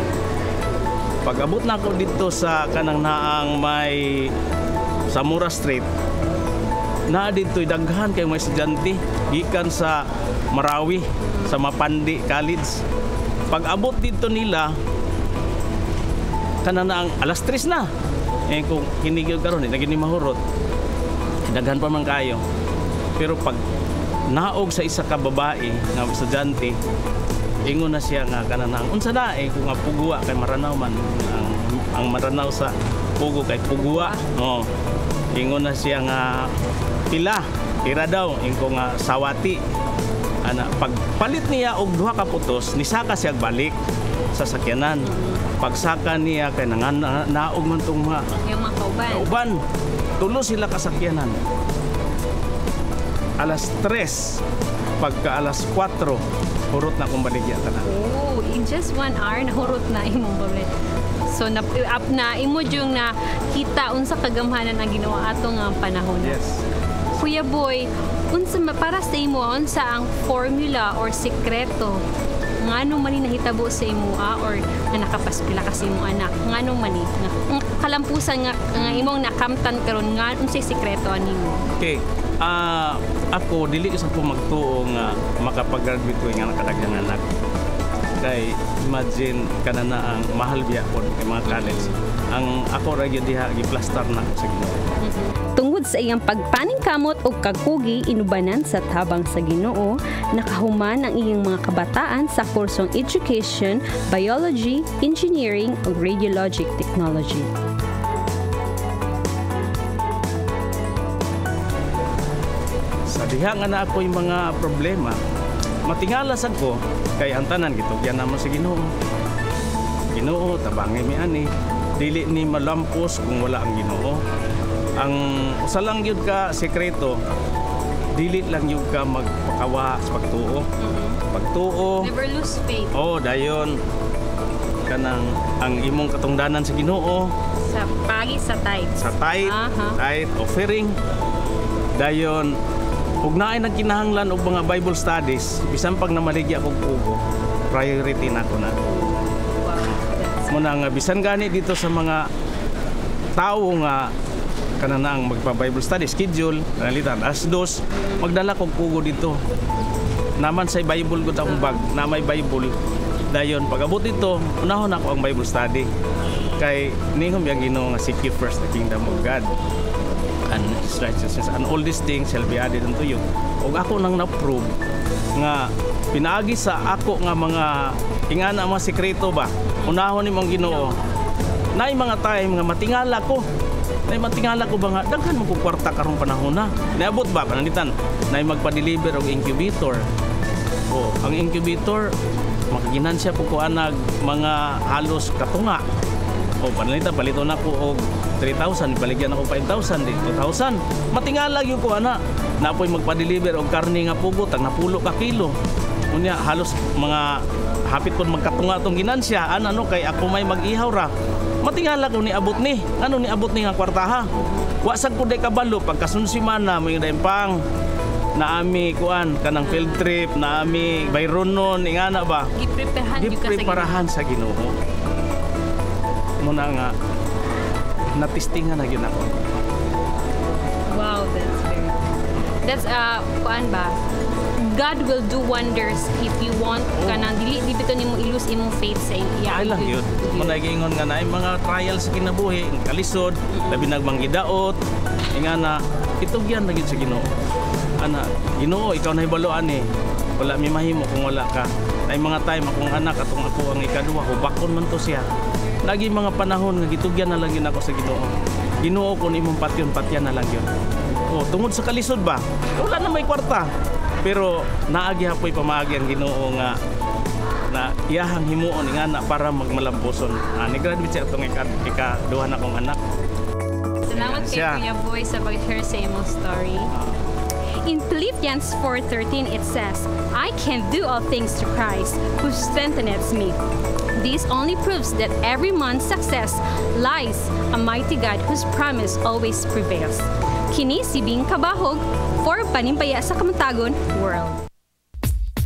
S23: Pag-abot na ako dito sa kanang naang may Samura Street, na dito'y daghan kay mga estudyante gikan sa Marawi, sa Mapandi College. Pag-abot dito nila, kanang naang alas 3 na. Kung kinigil karon, naging mahurot. Daghan pa man kayo. Pero pag naog sa isa ka babae nga estudyante, ingon na siya nga kanang unsa na kung nga pugwa kay maranaw man ang maranaw sa pugo kay pugwa. Ingon na siya nga pira daw ingo nga sawati. Ana pagpalit niya og duha ka putos, nisaka siya balik sa sakyanan. Pagsaka niya kay naog man tong mga kauban. Tulo sila ka sakyanan. Alas 3 pagka alas 4 hurot na kong baligya tanan.
S6: Oh, in just 1 hour nahurot na imong balik. So up na imo yung na kita unsa kagamhanan ang ginawa ato nga panahon.
S23: Yes.
S6: Kuya Boy, unsa para sa imo unsa ang formula or sekreto ngano man ni nahitabo sa imo or nga nakapaspila ka sa imo anak ngano man ni kalampusan nga imong nakamtan karon nga unsay sekreto animo?
S23: Okay. Ako dili sa ko magtuo nga makapag-graduate ko nga nakadagang anak. Kay imagine kanana ang mahal biya ko kay mga college. Ang ako ra gyud diha giplastar na ko sa Ginoo.
S6: Tungod sa iyang pagpaningkamot o kakugi inubanan sa tabang sa Ginoo, nakahuman ang iyang mga kabataan sa kursong Education, Biology, Engineering ug Radiologic Technology.
S23: Sa diha nga na ako yung mga problema, matingala sad ko kay ang tanan gitugyan namo sa Ginoo. Ginoo tabangay mi ani, dili ni malampos kung wala ang Ginoo. Ang usa lang gyud ka sekreto, dili lang gyud ka magpakawa sa pagtuo. Pagtuo.
S6: Never lose faith.
S23: Dayon kanang ang imong katungdanan sa Ginoo
S6: sa pagi sa tithe.
S23: Sa tithe offering. Dayon ug naay nagkinahanglan og mga Bible studies, bisan pag namaligya akong pugo, priority na ko na. Muna nga bisan gani dito sa mga tao nga kanang magpa-Bible study schedule, nalitan alas 2 magdala kog pugo dito. Naman sa Bible gud akong bag, na may Bible. Dayon pag-abot dito, unahon ako ang Bible study. Kay nihom yang Ginoo nga seek ye first the kingdom of God and His righteousness, and all these things shall be added unto you. Ug ako nang na-prove nga pinaagi sa ako nga mga ingana mga sekreto ba, unahon nimong Ginoo. Naay mga time nga matingala ko. Naay matingala ko ba nga daghan mo ko kwarta karong panahon na. Naabot ba pananditan? Naay magpa-deliver og incubator. Ang incubator makaginansya po ko anag mga halos katunga. Panalitan palito na ko og 3,000, baligyan ako 5,000, 2,000. Matingala gyud ko ana. Napoy magpa-deliver og karne nga pugo tag napulo ka kilo. Unya halos mga hapit kon magkatunga tong ginansya ano kay ako may mag-ihaw ra. Matingala ko ni abot ni. Ano ni abot ni nga kwartaha? Wa sad ko day kabalo pagkasunsimana may pang naami kuan kanang field trip naami bayronon ingana ba? Gipreparahan sa Ginoo. Muna nga natistingan na gyud ako.
S6: Wow, that's kuan ba? God will do wonders if you want kanang dili bito nimo ilus imong faith sa iya.
S23: Ay lang yun. Muna giingon nga naay mga trials sa kinabuhi, kalisod, labi nagmanggidaot, ingana itugyan lagi sa Ginoo. Ana, Ginoo, ikaw na hibaluan eh. Wala mi mahimo kung wala ka. Ay mga time akong anak atong ako ang ikaduha ko bakon man to siya. Lagi mga panahon nga gitugyan na lang yun ako sa Ginoo. Ginoo kung imong patyon na lang yun. Oh, tungod sa kalisod ba? Wala na may kwarta. Pero naagi hapoy pamaagi ang Ginoo nga na iyahang himuon ingana para magmalampuson. Ni-graduate siya itong ikaduha na kong anak.
S6: Salamat kay Kuya Boy sa pag-share sa imong story. In Philippians 4:13 it says, I can do all things through Christ who strengthens me. This only proves that every man's success lies a mighty God whose promise always prevails. Kini si Bing Kabahog for Panimbaya sa Kamuntagon World.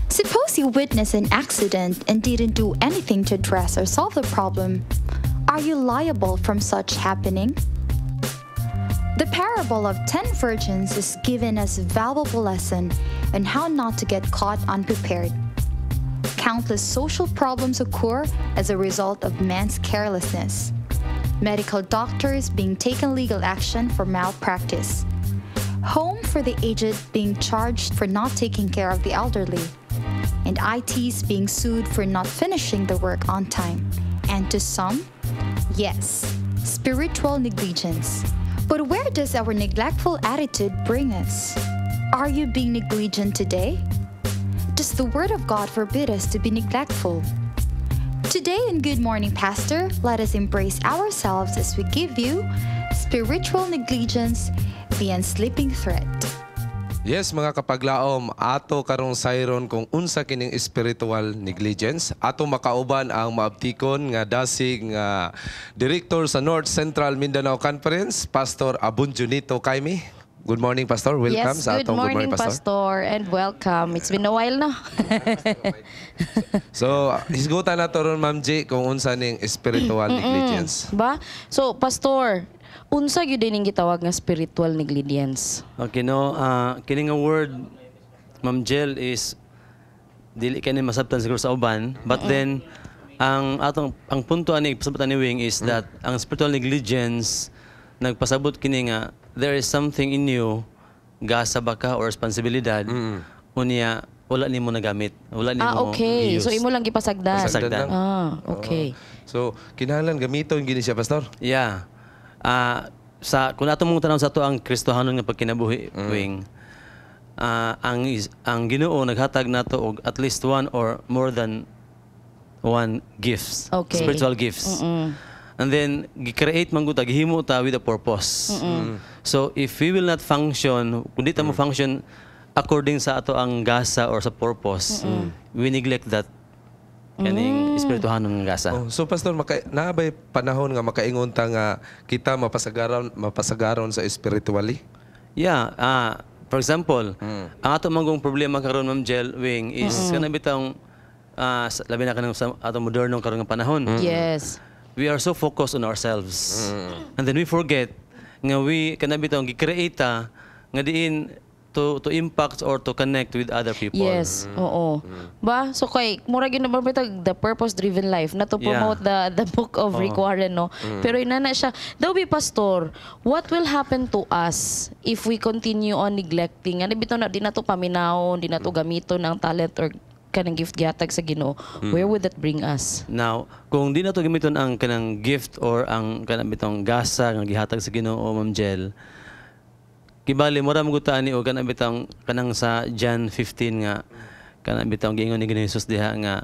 S18: Suppose you witness an accident and didn't do anything to address or solve the problem. Are you liable from such happening? The parable of 10 virgins is given as a valuable lesson on how not to get caught unprepared. Countless social problems occur as a result of man's carelessness. Medical doctors being taken legal action for malpractice. Home for the aged being charged for not taking care of the elderly. And ITs being sued for not finishing the work on time. And to some, yes, spiritual negligence. But where does our neglectful attitude bring us? Are you being negligent today? Does the Word of God forbid us to be neglectful? Today in Good Morning Pastor, let us embrace ourselves as we give you spiritual negligence, the unsleeping threat.
S1: Yes, mga kapaglaom, ato karong sayron kung unsa kining spiritual negligence. Ato makauban ang maabtikon nga dasig nga director sa North Central Mindanao Conference, Pastor Abun Junito Kaimi. Good morning, Pastor. Welcome sa atong Good Morning,
S7: Pastor. And welcome. It's been a while na.
S1: So, hisgutan na to ron, Ma'am J, kung unsa ning spiritual negligence.
S7: Ba? So, Pastor, unsa gyud ning gitawag nga spiritual negligence?
S10: Okay, no. Kini nga word, Ma'am Jel, is dili kani masabtan siguro sa uban, but then ang punto ani pasabot ni Wing is that ang spiritual negligence nagpasabot kini nga there is something in you gasa baka or responsibilidad unya wala nimo nagamit, wala nimo
S7: okay.
S10: i-use.
S7: So imo lang gipasagdan.
S10: Pasagdan.
S7: Okay.
S1: So kinahanglan gamiton gini siya, Pastor?
S10: Yeah. Kung ato mong tanaw sa ato ang Kristohanon nga pagkinabuhi, Wing, ang Ginoo naghatag nato og at least one or more than one gifts, spiritual gifts. And then gi-create man gud gihimo ta with a purpose. So if we will not function, kung di ta mo function according sa ato ang gasa or sa purpose, we neglect that kaning espirituhanon nga gasa.
S1: So Pastor, naabay panahon nga makaingon ta nga kita mapasagaron sa spiritually?
S10: Yeah, for example, ang ato manggong problema karon, Ma'am Jel, Wing, is kana bitang labi na kanang sa ato modernong karon nga panahon.
S7: Yes.
S10: We are so focused on ourselves. And then we forget nga we kana bitang gi-create nga diin to impact or to connect with other people.
S7: Yes, oo. Ba? So kay mura gyud naman bitag the purpose-driven life na to promote the book of Rick Warren, no. Pero inana siya, daw bi Pastor, what will happen to us if we continue on neglecting? Ano bitaw na di na to paminawon, di na to gamiton ang talent or kanang gift gihatag sa Ginoo? Where would that bring us?
S10: Now, kung di na to gamiton ang kanang gift or ang kanang bitong gasa nga gihatag sa Ginoo, Ma'am Jel, kibali mo ram gutaan ni o kanang bitang kanang sa John 15 nga kanang bitang giingon ni Jesus diha nga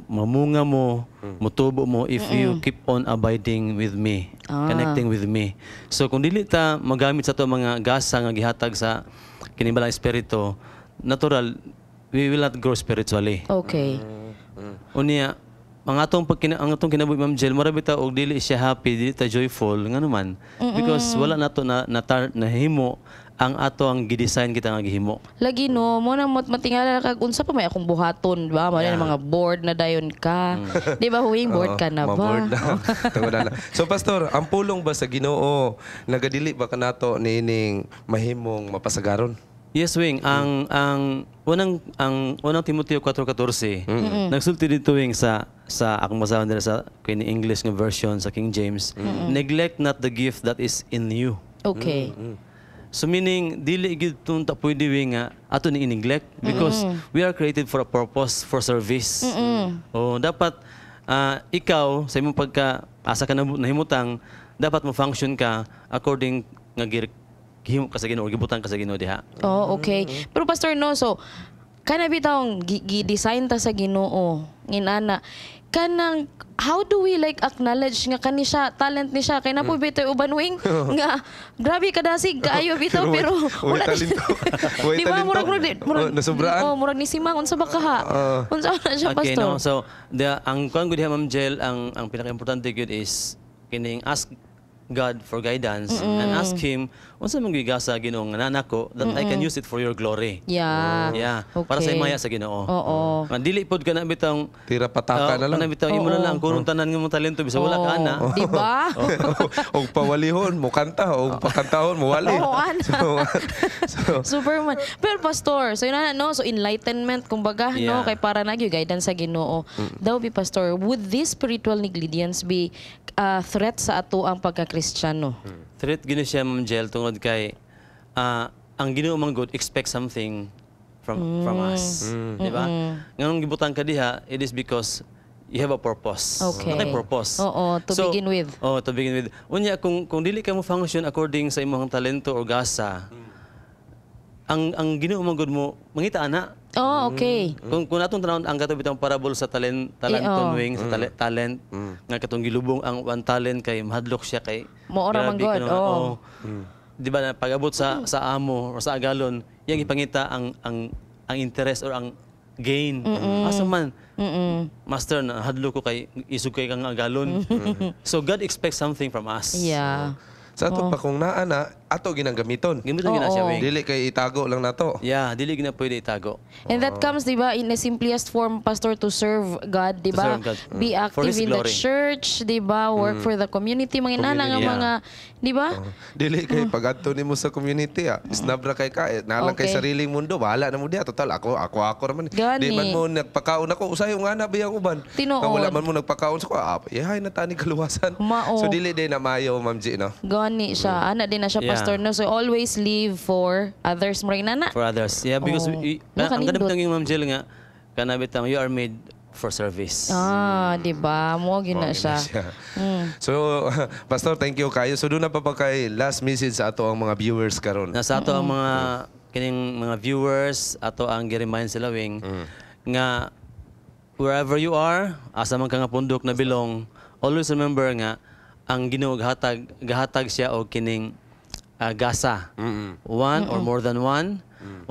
S10: mamunga mo, mutubo mo if you keep on abiding with me, connecting with me. So kung dili ta magamit sa to mga gasa nga gihatag sa kinibalang espiritu, natural we will not grow spiritually.
S7: Okay.
S10: Unya ang atong kinabuhi, Ma'am Jel, marami ta og dili siya happy, dili ta joyful nga naman because wala nato na himo ang ato ang gidesign kita nga gihimo.
S7: Lagi no, mo na matingala kag unsa pa may akong buhaton, ba? Mo na mga board na dayon ka. Di ba huwing board ka na ba?
S1: Board na. So Pastor, ang pulong ba sa Ginoo nagadili ba kanato niining mahimong mapasagaron?
S10: Yes, Wing. Ang unang Timoteo 4:14. Nagsulti dito, Wing, sa akong masawan nila sa kini English nga version sa King James. Neglect not the gift that is in you.
S7: Okay.
S10: So meaning dili gid tunta pwede, Wing, nga ato ni neglect because we are created for a purpose, for service. O dapat ikaw sa imong pagka asa ka nahimutang, dapat mo function ka according nga gihimo ka sa Ginoo, gibutan ka sa Ginoo diha.
S7: Oh, okay. Pero Pastor, no, so kana bitawng gi-design ta sa Ginoo nginana kanang how do we like acknowledge nga kani siya talent ni siya kay na po bitaw uban, Wing, nga grabe kadasig kaayo bitaw pero wala talento. Di ba murag
S1: nasubraan.
S7: murag ni Simang unsa ba ka ha? Unsa na siya,
S10: Okay,
S7: Pastor?
S10: no. So ang kuan gud diha, Ma'am Jel, ang pinaka-importante gud is kining ask God for guidance and ask Him unsa man gigasa Ginoo nga nanako that I can use it for your glory.
S7: Yeah.
S10: Yeah.
S7: Okay.
S10: Para sa imaya sa Ginoo.
S7: Oo.
S10: Nga dili pod ka na bitang
S1: tira pataka na lang.
S10: Kana bitang imo na lang kurong tanan nga mong talento bisa wala ka na.
S7: Di ba?
S1: Og pawalihon mo kanta, og pakantahon mo wali.
S7: Oo, ana. Superman. Pero Pastor, so yun na, no, so enlightenment kumbaga, no, kay para nagyo guidance sa Ginoo. Daw bi Pastor, would this spiritual negligence be a threat sa ato ang pagka-Kristiyano?
S10: Threat gini siya, Ma'am Jel, tungod kay ang Ginoo man good expect something from us. Di ba? Nganong gibutan ka diha, it is because you have a purpose.
S7: Okay.
S10: Nakay purpose.
S7: Oo, to begin with.
S10: Oh, to begin with. Unya kung dili ka mo function according sa imong talento or gasa, ang Ginoo man good mo mangita ana.
S7: Oh, okay.
S10: Kung atong tanawon ang katong bitang parable sa talenton, Wing, sa talent nga katong gilubong ang one talent kay mahadlok siya kay
S7: Moora man god. Oh.
S10: Di ba pag-abot sa amo or sa agalon, yang ipangita ang interest or ang gain. Asa man, Master, hadlok ko kay isug kay kang agalon. So God expects something from us.
S7: Yeah.
S1: Sa ato pa kung naa na, ato ginagamiton.
S10: Gamiton gina siya, Wing.
S1: Dili kay itago lang nato.
S10: Yeah, dili gina pwede itago.
S7: And that comes, di ba, in the simplest form, Pastor, to serve God, di ba? Be active in the church, di ba? Work for the community, mga inana nga mga, di ba?
S1: Dili kay pag-adto nimo sa community, isnabra kay ka, nalang kay sariling mundo, bahala na mo diha. Total, ako naman. Di man mo nagpakaon ako, usay yung ana biyang uban.
S7: Tinoon.
S1: Kung wala man mo nagpakaon sa ko, yahay na tani kaluwasan. So dili din na mayo, Ma'am G, no?
S7: Gani siya. Ana din na siya, Pastor, no? So always live for others, mga inana.
S10: For others. Yeah, because ang ganap ng Ma'am Jill nga, kanabitang you are made for service.
S7: Di ba? Mo gina siya.
S1: So, Pastor, thank you kayo. So doon na pa kay last message sa ato ang mga viewers karon.
S10: Nasa ato ang mga kining mga viewers, ato ang gi-remind sila, Wing, nga wherever you are, asa man ka nga pundok na bilong, always remember nga ang Ginoo gahatag siya og kining gasa. One or more than one.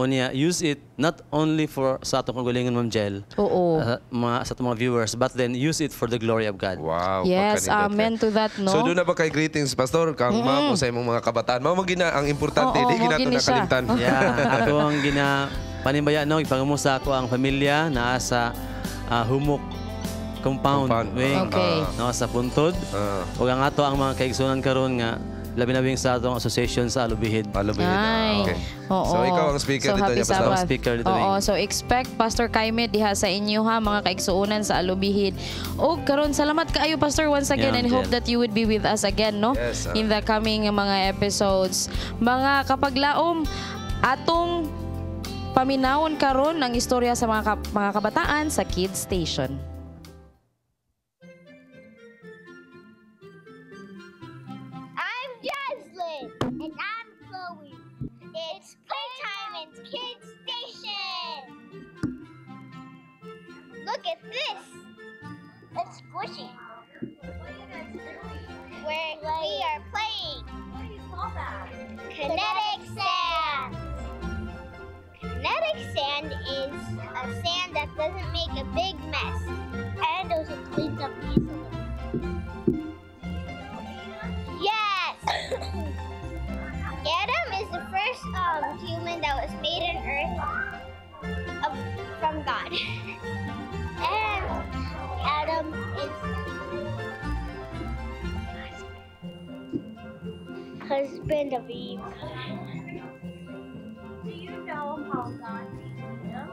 S10: Unya, use it not only for sa atong kagalingon, Ma'am Jel, sa atong mga viewers, but then use it for the glory of God.
S1: Wow.
S7: Yes, amen to that, no?
S1: So doon na ba kay greetings, Pastor, kang mamo sa imong mga kabataan. Mao magina ang importante, di ginato nakalimtan.
S10: Yeah, ako ang panimbayan, no, ipangamusta ako ang pamilya na sa Humok compound. Wing, no, sa Puntod. Ug ang ato ang mga kaigsunan karon nga labi-labing sa atong association sa Alubihid.
S1: Okay. So ikaw ang speaker dito niya, Pastor.
S10: Speaker dito.
S7: So expect Pastor Kaime diha sa inyo ha, mga kaigsuonan sa Alubihid. O karon salamat kaayo, Pastor, once again, and hope that you would be with us again, no?
S1: Yes,
S7: in the coming mga episodes. Mga kapaglaom, atong paminawon karon ang istorya sa mga kabataan sa Kids Station.
S9: And I'm Chloe. It's playtime in Kids Station. Look at this. It's squishy. Where we are playing. What do you call that? Kinetic sand. Kinetic sand is a sand that doesn't make a big mess and also cleans up easily. Yes. Adam is the first human that was made on Earth from God. And Adam is husband of Eve. Do you
S3: know how God made him?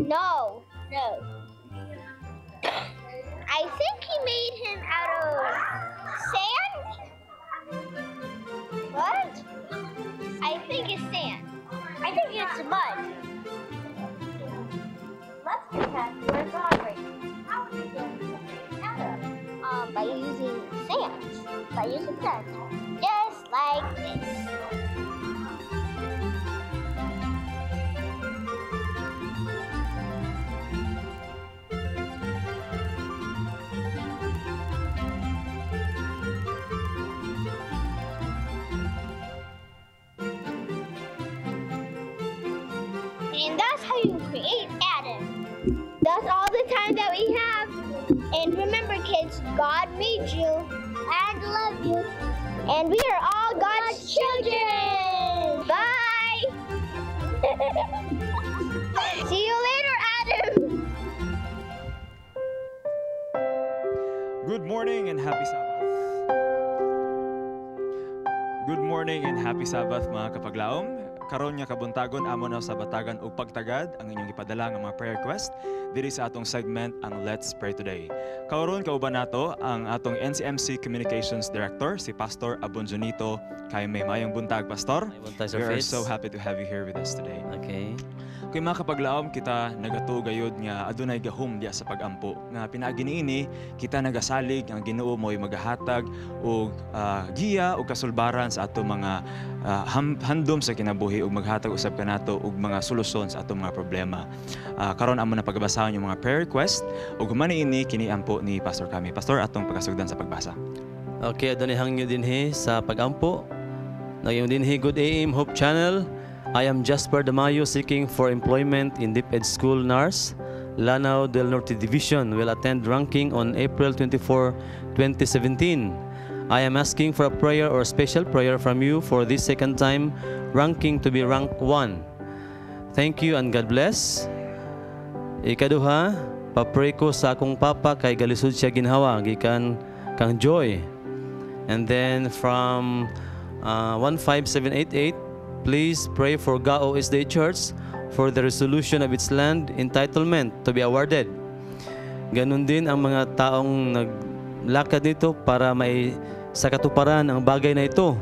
S9: No. I think he made him out of sand. What? I think it's sand. I think it's mud. Let's pretend we're God right now. How are we going to make Adam? By using sand. By using sand. Just like this. And that's how you create Adam. That's all the time that we have. And remember, kids, God made you and loved you. And we are all God's children. Bye. See you later, Adam.
S8: Good morning and happy Sabbath. Good morning and happy Sabbath mga kapaglaom. Karon nga kabuntagon amo na sa batagan ug pagtagad ang inyong ipadala nga mga prayer request diri sa atong segment ang Let's Pray Today. Karon kauban nato ang atong NCMC Communications Director si Pastor Abonjonito. Kay may mayong buntag, Pastor. We are so happy to have you here with us today.
S10: Okay.
S8: Kay mga kapaglaom kita nagato gayud nga adunay gahom diya sa pagampo nga pinaagi niini kita nagasalig ang Ginoo mo'y magahatag og giya og kasulbaran sa ato mga handom sa kinabuhi ug maghatag usab kanato og mga solusyon sa ato mga problema. Karon amo na pagbasahon yung mga prayer request ug humaniini kini ampo ni Pastor kami. Pastor, atong pagkasugdan sa pagbasa.
S10: Okay, adunay hangyo dinhi sa pagampo. Nagyong dinhi Good AM Hope Channel. I am Jasper Damayo seeking for employment in DepEd School Nurse. Lanao del Norte Division will attend ranking on April 24, 2017. I am asking for a prayer or special prayer from you for this second time ranking to be rank 1. Thank you and God bless. Ikaduha, papray ko sa akong papa kay galisod siya ginhawa gikan kang Joy. And then from 15788, please pray for Gao SDA Church for the resolution of its land entitlement to be awarded. Ganon din ang mga taong naglakad nito para may sa katuparan ang bagay na ito.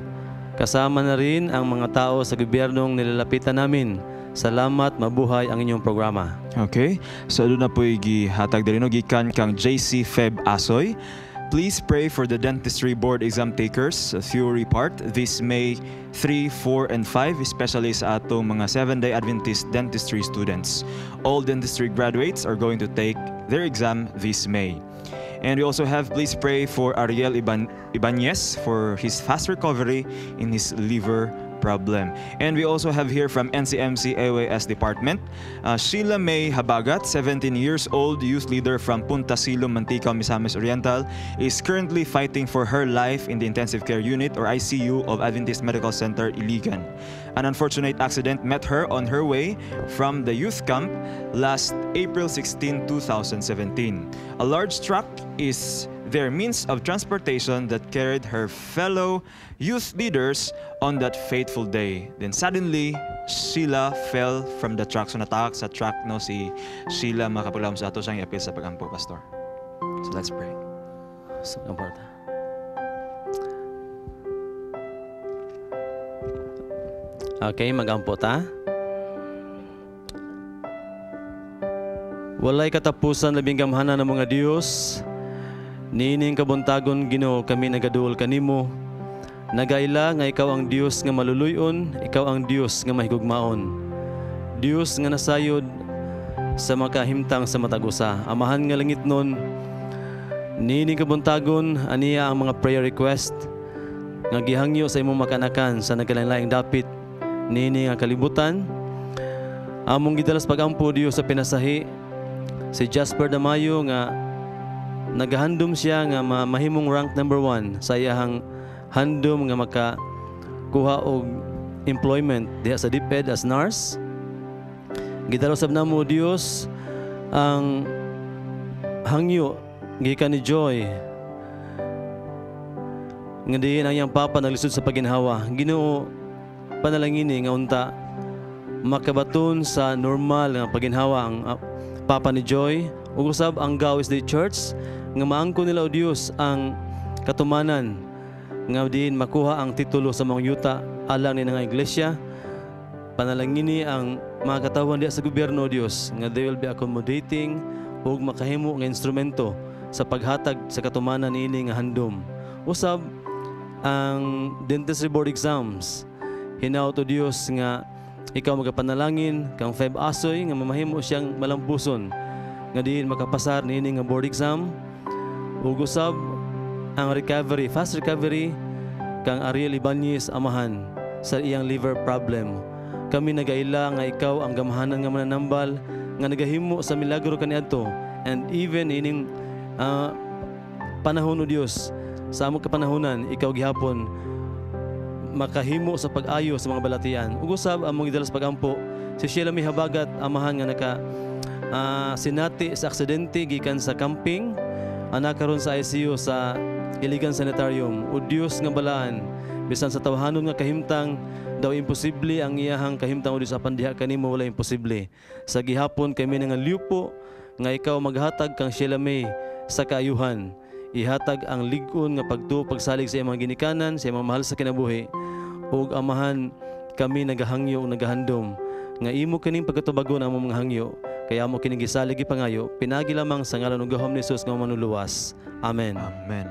S10: Kasama na rin ang mga tao sa gobyernong nilalapitan namin. Salamat, mabuhay ang inyong programa.
S8: Okay, so doon na po gihatag diri no gikan kang JC Feb Asoy. Please pray for the Dentistry Board exam takers, theory part, this May 3, 4, and 5, especially sa atong mga 7-day Adventist dentistry students. All dentistry graduates are going to take their exam this May. And we also have, please pray for Ariel Ibanez for his fast recovery in his liver problem. And we also have here from NCMC AWS Department, Sheila May Habagat, 17 years old, youth leader from Punta Silom, Mantika, Misamis Oriental, is currently fighting for her life in the intensive care unit or ICU of Adventist Medical Center, Iligan. An unfortunate accident met her on her way from the youth camp last April 16, 2017. A large truck is their means of transportation that carried her fellow youth leaders on that fateful day. Then suddenly, Sheila fell from the truck. So natakak sa truck no si Sheila, makapaglaom sa ato siyang i-appeal sa pagampo, Pastor. So let's pray.
S10: So important. Okay, magampo ta. Walay katapusan labing gamhanan ng mga Diyos. Nining kabuntagon Ginoo kami nagaduol kanimo. Nagaila nga ikaw ang Dios nga maluluyon, ikaw ang Dios nga mahigugmaon. Dios nga nasayod sa makahimtang sa matag usa. Amahan nga langit nun. Nining kabuntagon aniya ang mga prayer request nga gihangyo sa imong makanakan sa nagkalain-laing dapit. Nining ang kalibutan. Among gidalas pagampo Dios sa pinasahi si Jasper Damayo nga nagahandom siya nga mahimong rank number 1 sa iyahang handom nga makakuha og employment diha sa DepEd as nurse. Gidarosab namo Dios ang hangyo gikan ni Joy nga diin ang iyang papa naglisod sa paginhawa. Ginoo panalangini nga unta makabaton sa normal nga paginhawa ang Papa ni Joy ug usab ang Gawis Day Church nga maangko nila o Dios ang katumanan nga diin makuha ang titulo sa mga yuta alang ni nga iglesia. Panalangini ang mga katawan diya sa gobyerno o Dios nga they will be accommodating ug makahimo nga instrumento sa paghatag sa katumanan niini nga handom. Usab ang dentistry board exams, hinaut o Dios nga ikaw magapanalangin kang Feb Asoy nga mamahimo siyang malampuson nga diin makapasar niini nga board exam. Ug usab ang recovery, fast recovery kang Ariel Ibanez amahan sa iyang liver problem. Kami nagaila nga ikaw ang gamahanan nga mananambal nga nagahimo sa milagro kaniadto, and even ining panahon o Dios sa among kapanahonan ikaw gihapon makahimo sa pag-ayo sa mga balatian. Ug usab among gidalas pagampo si Sheila May Habagat amahan nga naka sinati sa aksidente gikan sa camping, anak karon sa ICU sa Iligan Sanitarium. O Dios nga balaan bisan sa tawhanon nga kahimtang daw imposible ang iyahang kahimtang o Dios apan diha kanimo wala imposible. Sa gihapon kami nga liupo nga ikaw maghatag kang Sheila May sa kaayuhan. Ihatag ang lig-on nga pagtuo pagsalig sa iyang mga ginikanan, sa iyang mga mahal sa kinabuhi. Ug amahan kami nagahangyo ug nagahandom nga imo kining pagkatubagon ang mga hangyo, kaya mo kining gisalig ipangayo pinagi lamang sa ngalan ug gahom ni Jesus nga manuluwas. Amen.
S8: Amen.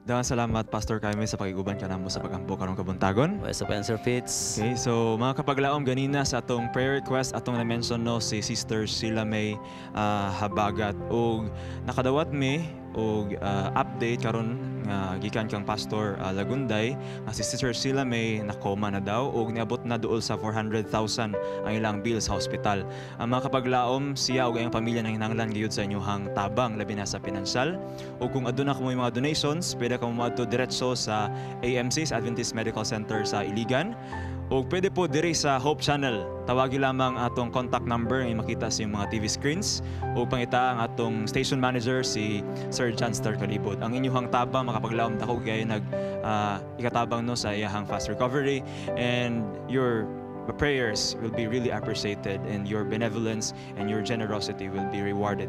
S8: Daghang salamat Pastor Jaime sa pakiguban kanamo sa pagampo karong kabuntagon.
S10: Sa answer Fitz.
S8: Okay, so mga kapaglaom ganina sa atong prayer request atong na-mention no si Sister Sheila May Habagat ug nakadawat mi og update karon nga gikan kang Pastor Lagunday nga si Sister Sheila May nakoma na daw ug niabot na duol sa 400,000 ang ilang bill sa hospital. Ang mga kapaglaom siya ug ang pamilya nang hinanglan gayud sa inyong tabang labi na sa pinansyal. Ug kung aduna kamo mga donations, pwede ka moadto diretso sa AMC sa Adventist Medical Center sa Iligan. O pwede po diri sa Hope Channel. Tawagi lamang atong contact number nga makita sa mga TV screens o pangita ang atong station manager si Sir Janster Kalibod. Ang inyong tabang makapaglaom dako kay ikatabang no sa iyahang fast recovery, and your prayers will be really appreciated and your benevolence and your generosity will be rewarded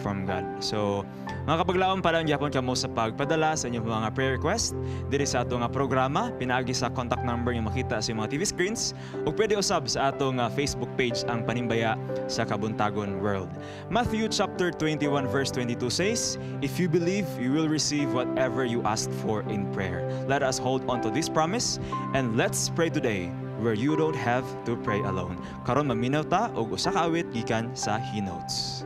S8: from God. So, mga kapaglaom, parang gyapon kamo sa pagpadala sa inyong mga prayer request diri sa atong programa, pinaagi sa contact number yung makita sa mga TV screens, o pwede usab sa atong Facebook page ang Panimbaya sa Kabuntagon World. Matthew chapter 21 verse 22 says, "If you believe, you will receive whatever you asked for in prayer." Let us hold on to this promise and let's pray today where you don't have to pray alone. Karon maminaw ta og usa ka awit gikan sa He-Notes.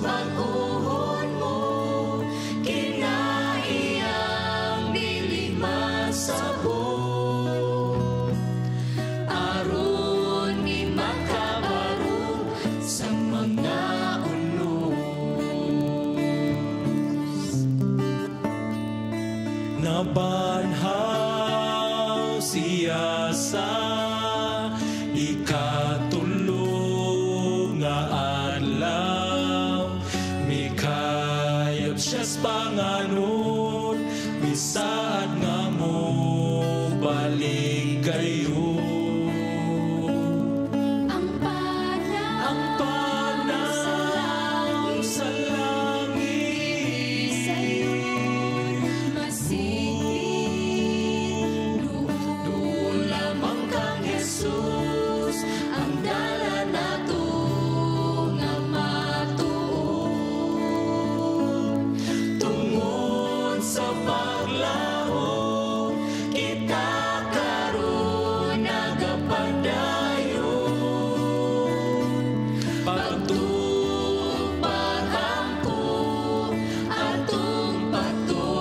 S13: Mag-uhon mo, kinaiyang
S4: padayon pagtupad angko atong patubuon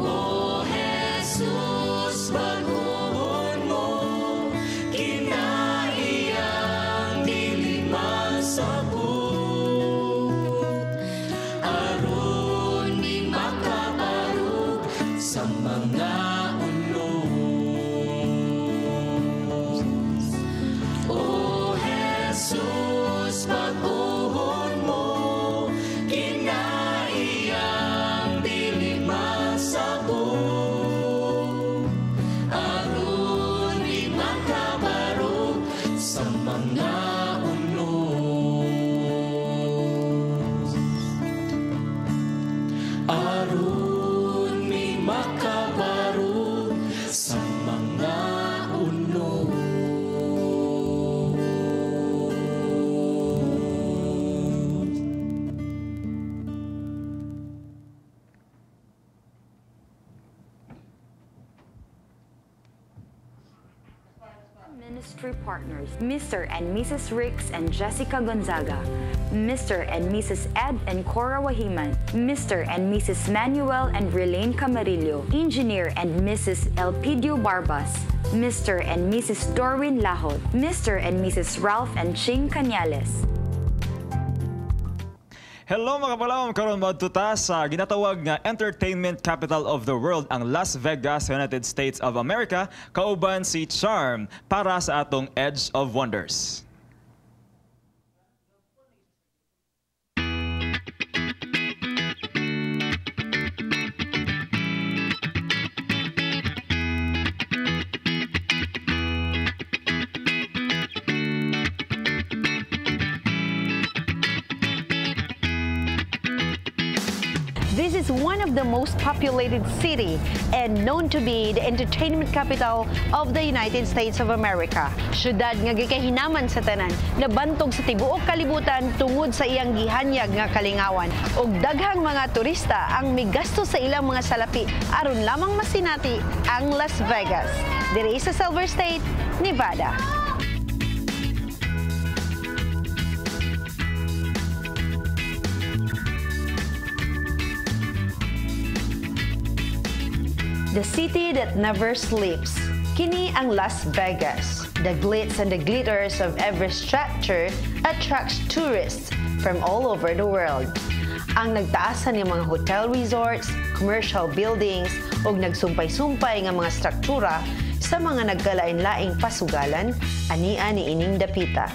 S4: O Jesus baguhon mo kinaiyang dili masabot aron di makabarog sa mga unos O Jesus baguhon mo kinaiyang dili masabot aron di makabarog sa mga unos aron mi makabarog sa mga unos
S18: Ministry partners, Mr. and Mrs. Ricks and Jessica Gonzaga, Mr. and Mrs. Ed and Cora Wahiman, Mr. and Mrs. Manuel and Relaine Camarillo, Engineer and Mrs. Elpidio Barbas, Mr. and Mrs. Dorwin Lahot, Mr. and Mrs. Ralph and Ching Cañales.
S8: Hello mga kapalawom, karon madtuta sa ginatawag nga entertainment capital of the world ang Las Vegas, United States of America, kauban si Charm para sa atong Edge of Wonders.
S11: This is one of the most populated city and known to be the entertainment capital of the United States of America. Syudad nga gikahinaman sa tanan, nabantog sa tibuok kalibutan tungod sa iyang gihanyag nga kalingawan. Og daghang mga turista ang migasto sa ilang mga salapi aron lamang masinati ang Las Vegas. Diri sa Silver State, Nevada. The city that never sleeps. Kini ang Las Vegas. The glitz and the glitters of every structure attracts tourists from all over the world. Ang nagtaasan ng mga hotel resorts, commercial buildings, ug nagsumpay-sumpay nga mga struktura sa mga nagkalain-laing pasugalan, ania ni ining dapita.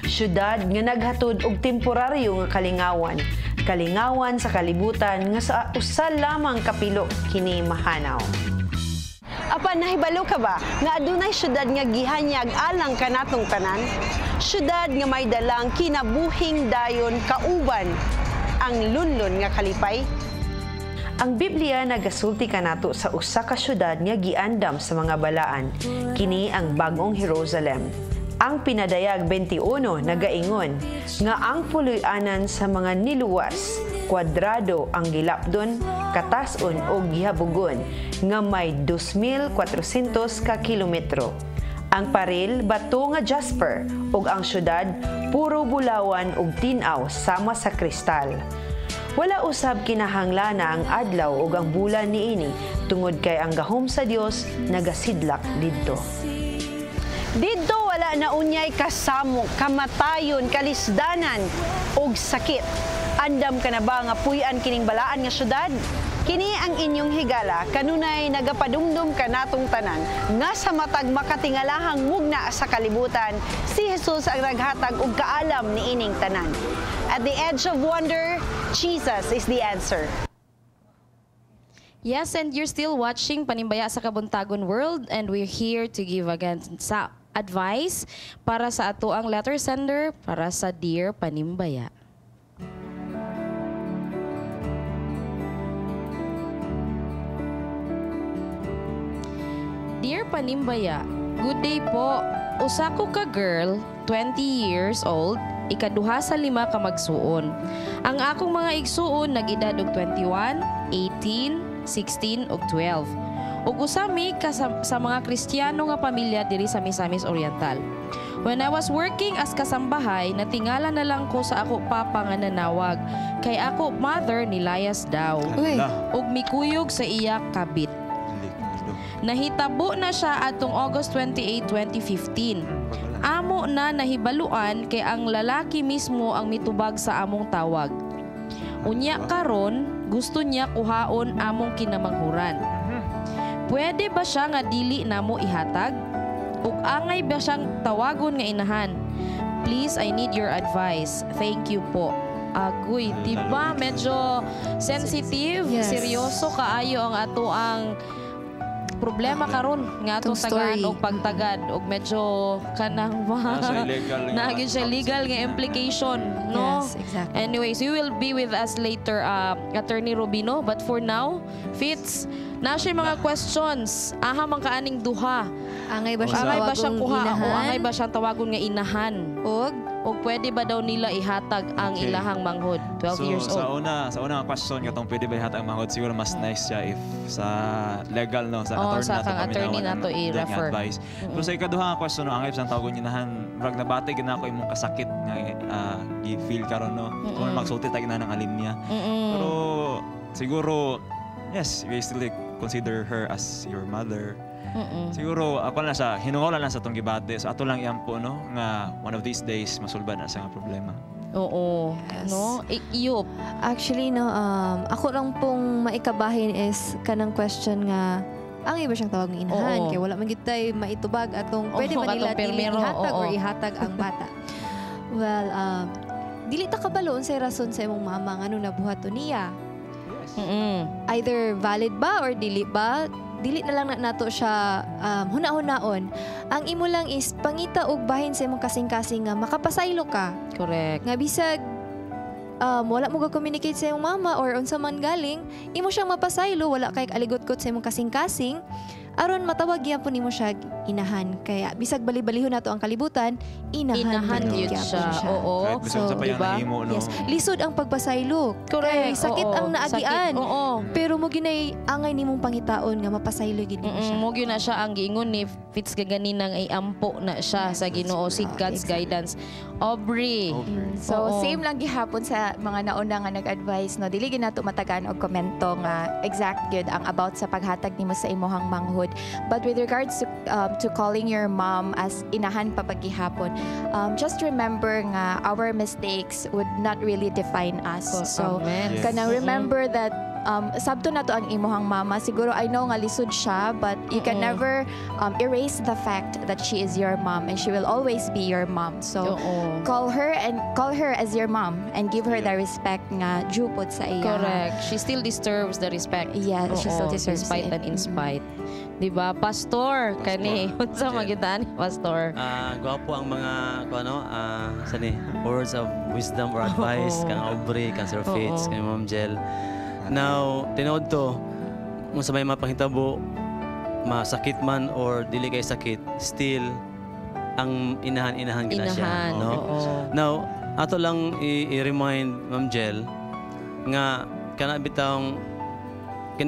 S11: Syudad nga naghatod og temporaryo nga kalingawan. Kalingawan sa kalibutan nga sa usa lamang kapilo kini mahanaw. Apan nahibalo ka ba nga adunay syudad nga gihanyag alang kanatong tanan? Syudad nga may dalang kinabuhing dayon kauban ang lunlon nga kalipay? Ang Biblia nagasulti kanato sa usa ka syudad nga giandam sa mga balaan. Kini ang Bag-ong Jerusalem. Ang pinadayag 21 nagaingon nga ang puloy-anan sa mga niluwas, kwadrado ang gilapdon, katason o gihabugon nga may 2,400 ka kilometro. Ang paril bato nga jasper ug ang syudad puro bulawan ug tin-aw sama sa kristal. Wala usab kinahanglana ang adlaw ug ang bulan niini tungod kay ang gahom sa Dios nagasidlak didto. Didto wala na unyay kasamok, kamatayon, kalisdanan ug sakit. Andam ka na ba nga puy-an kining balaan nga syudad? Kini ang inyong higala kanunay nagapadumdum kanatong tanan nga sa matag makatingalahang mugna sa kalibutan si Jesus ang naghatag og kaalam ni ining tanan. At the edge of wonder, Jesus is the answer.
S7: Yes, and you're still watching Panimbaya sa Kabuntagon World, and we're here to give again sa advice para sa ato ang letter sender para sa Dear Panimbaya. Dear Panimbaya, good day po. Usa ko ka girl, 20 years old, ikaduha sa 5 ka magsuon. Ang akong mga igsuon nag-edad og 21, 18, 16 ug 12. ug usami sa mga Kristiyano nga pamilya diri sa Misamis Oriental. When I was working as kasambahay, natingala na lang ko sa ako papa nga nanawag. Kay ako mother nilayas daw. Ug mikuyog sa iya kabit. Nahitabo na siya atong August 28, 2015. Amo na nahibaluan kay ang lalaki mismo ang mitubag sa among tawag. Unya karon, gusto niya kuhaon among kinamanghuran. Pwede ba siya nga dili namo ihatag? Ug angay ba siyang tawagon nga inahan? Please, I need your advice. Thank you po. Agoy, diba? Medyo sensitive, seryoso kaayo ang ato ang problema karon nga atong tagaan og pagtagad og medyo kanang naging siya legal nga implication, no?
S2: Yes, exactly.
S7: Anyways, you will be with us later, Attorney Rubino, but for now, Fitz, na siya mga questions. Aha man kaaning duha.
S2: Angay ba
S7: siyang kuha o angay ba siyang tawagon nga inahan? Og pwede ba daw nila ihatag ang ilahang manghod? 12 years old.
S8: Sa una nga question katong pwede ba ihatag ang manghod, siguro mas nice siya if sa legal, no, sa attorney nato i-refer. Pero sa ikaduha nga question, angay ba siyang tawagon inahan? Murag nabati gina ko imong kasakit nga i-feel karon, no? Kung magsulti tag ina ng alimnya. Pero siguro yes, we still consider her as your mother. Siguro ako na siya, hinungolan lang sa itong gibate. So ato lang iampo, no, nga one of these days masulbad na sa nga problema.
S7: Oo.
S2: Yes.
S7: No? Iyop.
S2: Actually, no, ako lang pong maikabahin is kanang question nga, ang iba siyang tawag ng inahan. Kaya wala man gitay maitubag atong pwede ba nila dili ihatag or ihatag ang bata. Well, dili ta kabalo unsay rason sa imong mama nga nung nabuhaton niya. Either valid ba or dili ba? Dili na lang nato siya huna-hunaon. Ang imo lang is pangita og bahin sa imong kasing-kasing nga makapasaylo ka.
S7: Correct.
S2: Nga bisag wala mo ga-communicate sa imong mama or unsa man galing, imo siyang mapasaylo, wala kay aligot-kot sa imong kasing-kasing. Aron matawag gyapon nimo siya inahan. Kaya bisag bali-balihon nato ang kalibutan, inahan
S7: gyud siya. Oo.
S2: So, diba? Yes. Lisod ang pagpasaylo.
S7: Correct.
S2: Kay sakit ang naagian.
S7: Oo.
S2: Pero mo ginay angay nimong pangitaon nga mapasaylo gid nimo siya.
S7: Mo gyud na siya ang giingon ni Fitz kaganinang ay ampo na siya sa Ginoo si God's guidance. Aubrey.
S12: So same lang gihapon sa mga nauna nga nag-advise, no, dili gyud nato matagaan og komento nga exact gyud ang about sa paghatag nimo sa imong manghod. But with regards to calling your mom as inahan pa paghihapon, just remember nga our mistakes would not really define us. So kanang remember that sabto na to ang imuhang mama. Siguro I know nga lisod siya, but you can never erase the fact that she is your mom and she will always be your mom. So call her as your mom and give her the respect nga due pod sa iya.
S7: Correct. She still deserves the respect.
S12: Yeah, she still deserves
S7: despite and in spite. Diba? Pastor, kani. Unsa magitan, Pastor?
S10: Gwapo ang mga words of wisdom or advice kang Aubrey, kang Sir Fitz, kang Ma'am Jel. Now, tinood to, kung sa may mapangitabo, masakit man or dili kay sakit, still ang inahan gina siya, no? Now, ato lang i-remind Ma'am Jel nga kani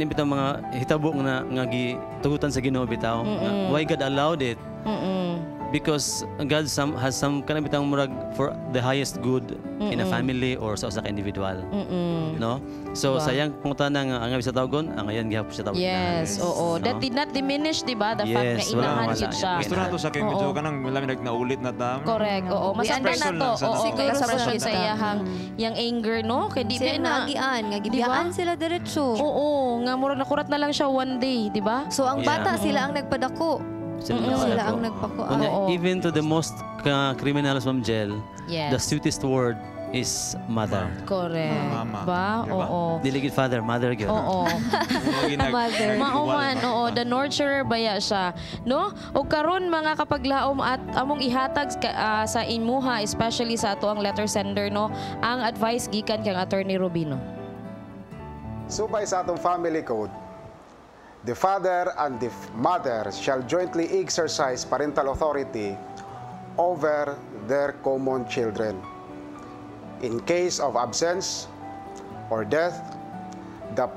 S10: bitang mga hitabo nga gitugutan sa Ginoo bitaw. Why God allowed it? Because God has some kanabitang murag for the highest good in a family or sa usa ka individual. No? So sayang pangutana nga ang sa tawgon, ang ayan gihapon siya tawgon.
S7: Yes, oo. That did not diminish, di ba? The fact na inahan yun siya.
S8: Gusto na to sa kay medyo kanang lamin naulit na ta.
S7: Correct. Oo, masanda na to. Oo, siguro sa pressure sa iyang yang anger, no? Kay di na
S2: nagian, nga gibiyaan sila diretso.
S7: Oo, nga murag nakurat na lang siya one day, di ba?
S2: So ang bata sila ang nagpadako. Sila ang nagpako.
S10: Even to the most criminals, Ma'am Jel, the sweetest word is mother.
S7: Correct. Ba? Oo.
S10: Diligid father, mother gyud.
S7: Oo. Mother. Mauman, oo. The nurturer baya siya. No? O karon mga kapaglaom at among ihatag sa imuha, especially sa ato ang letter sender, no? Ang advice gikan kang Attorney Rubino.
S14: Subay sa atong family code, the father and the mother shall jointly exercise parental authority over their common children. In case of absence or death, the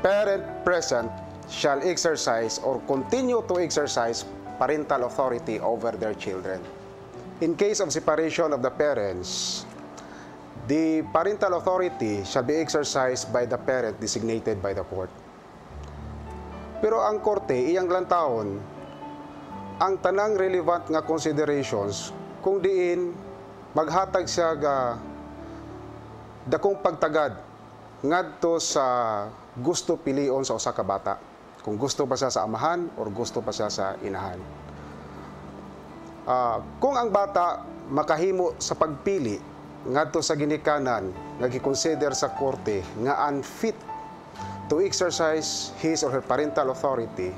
S14: parent present shall exercise or continue to exercise parental authority over their children. In case of separation of the parents, the parental authority shall be exercised by the parent designated by the court. Pero ang korte, iyang lantaon, ang tanang relevant nga considerations kung diin maghatag siya ga dakong pagtagad ngadto sa gusto pilion sa usa ka bata. Kung gusto pa siya sa amahan or gusto pa siya sa inahan. Kung ang bata makahimo sa pagpili ngadto sa ginikanan nga gi-consider sa korte nga unfit to exercise his or her parental authority,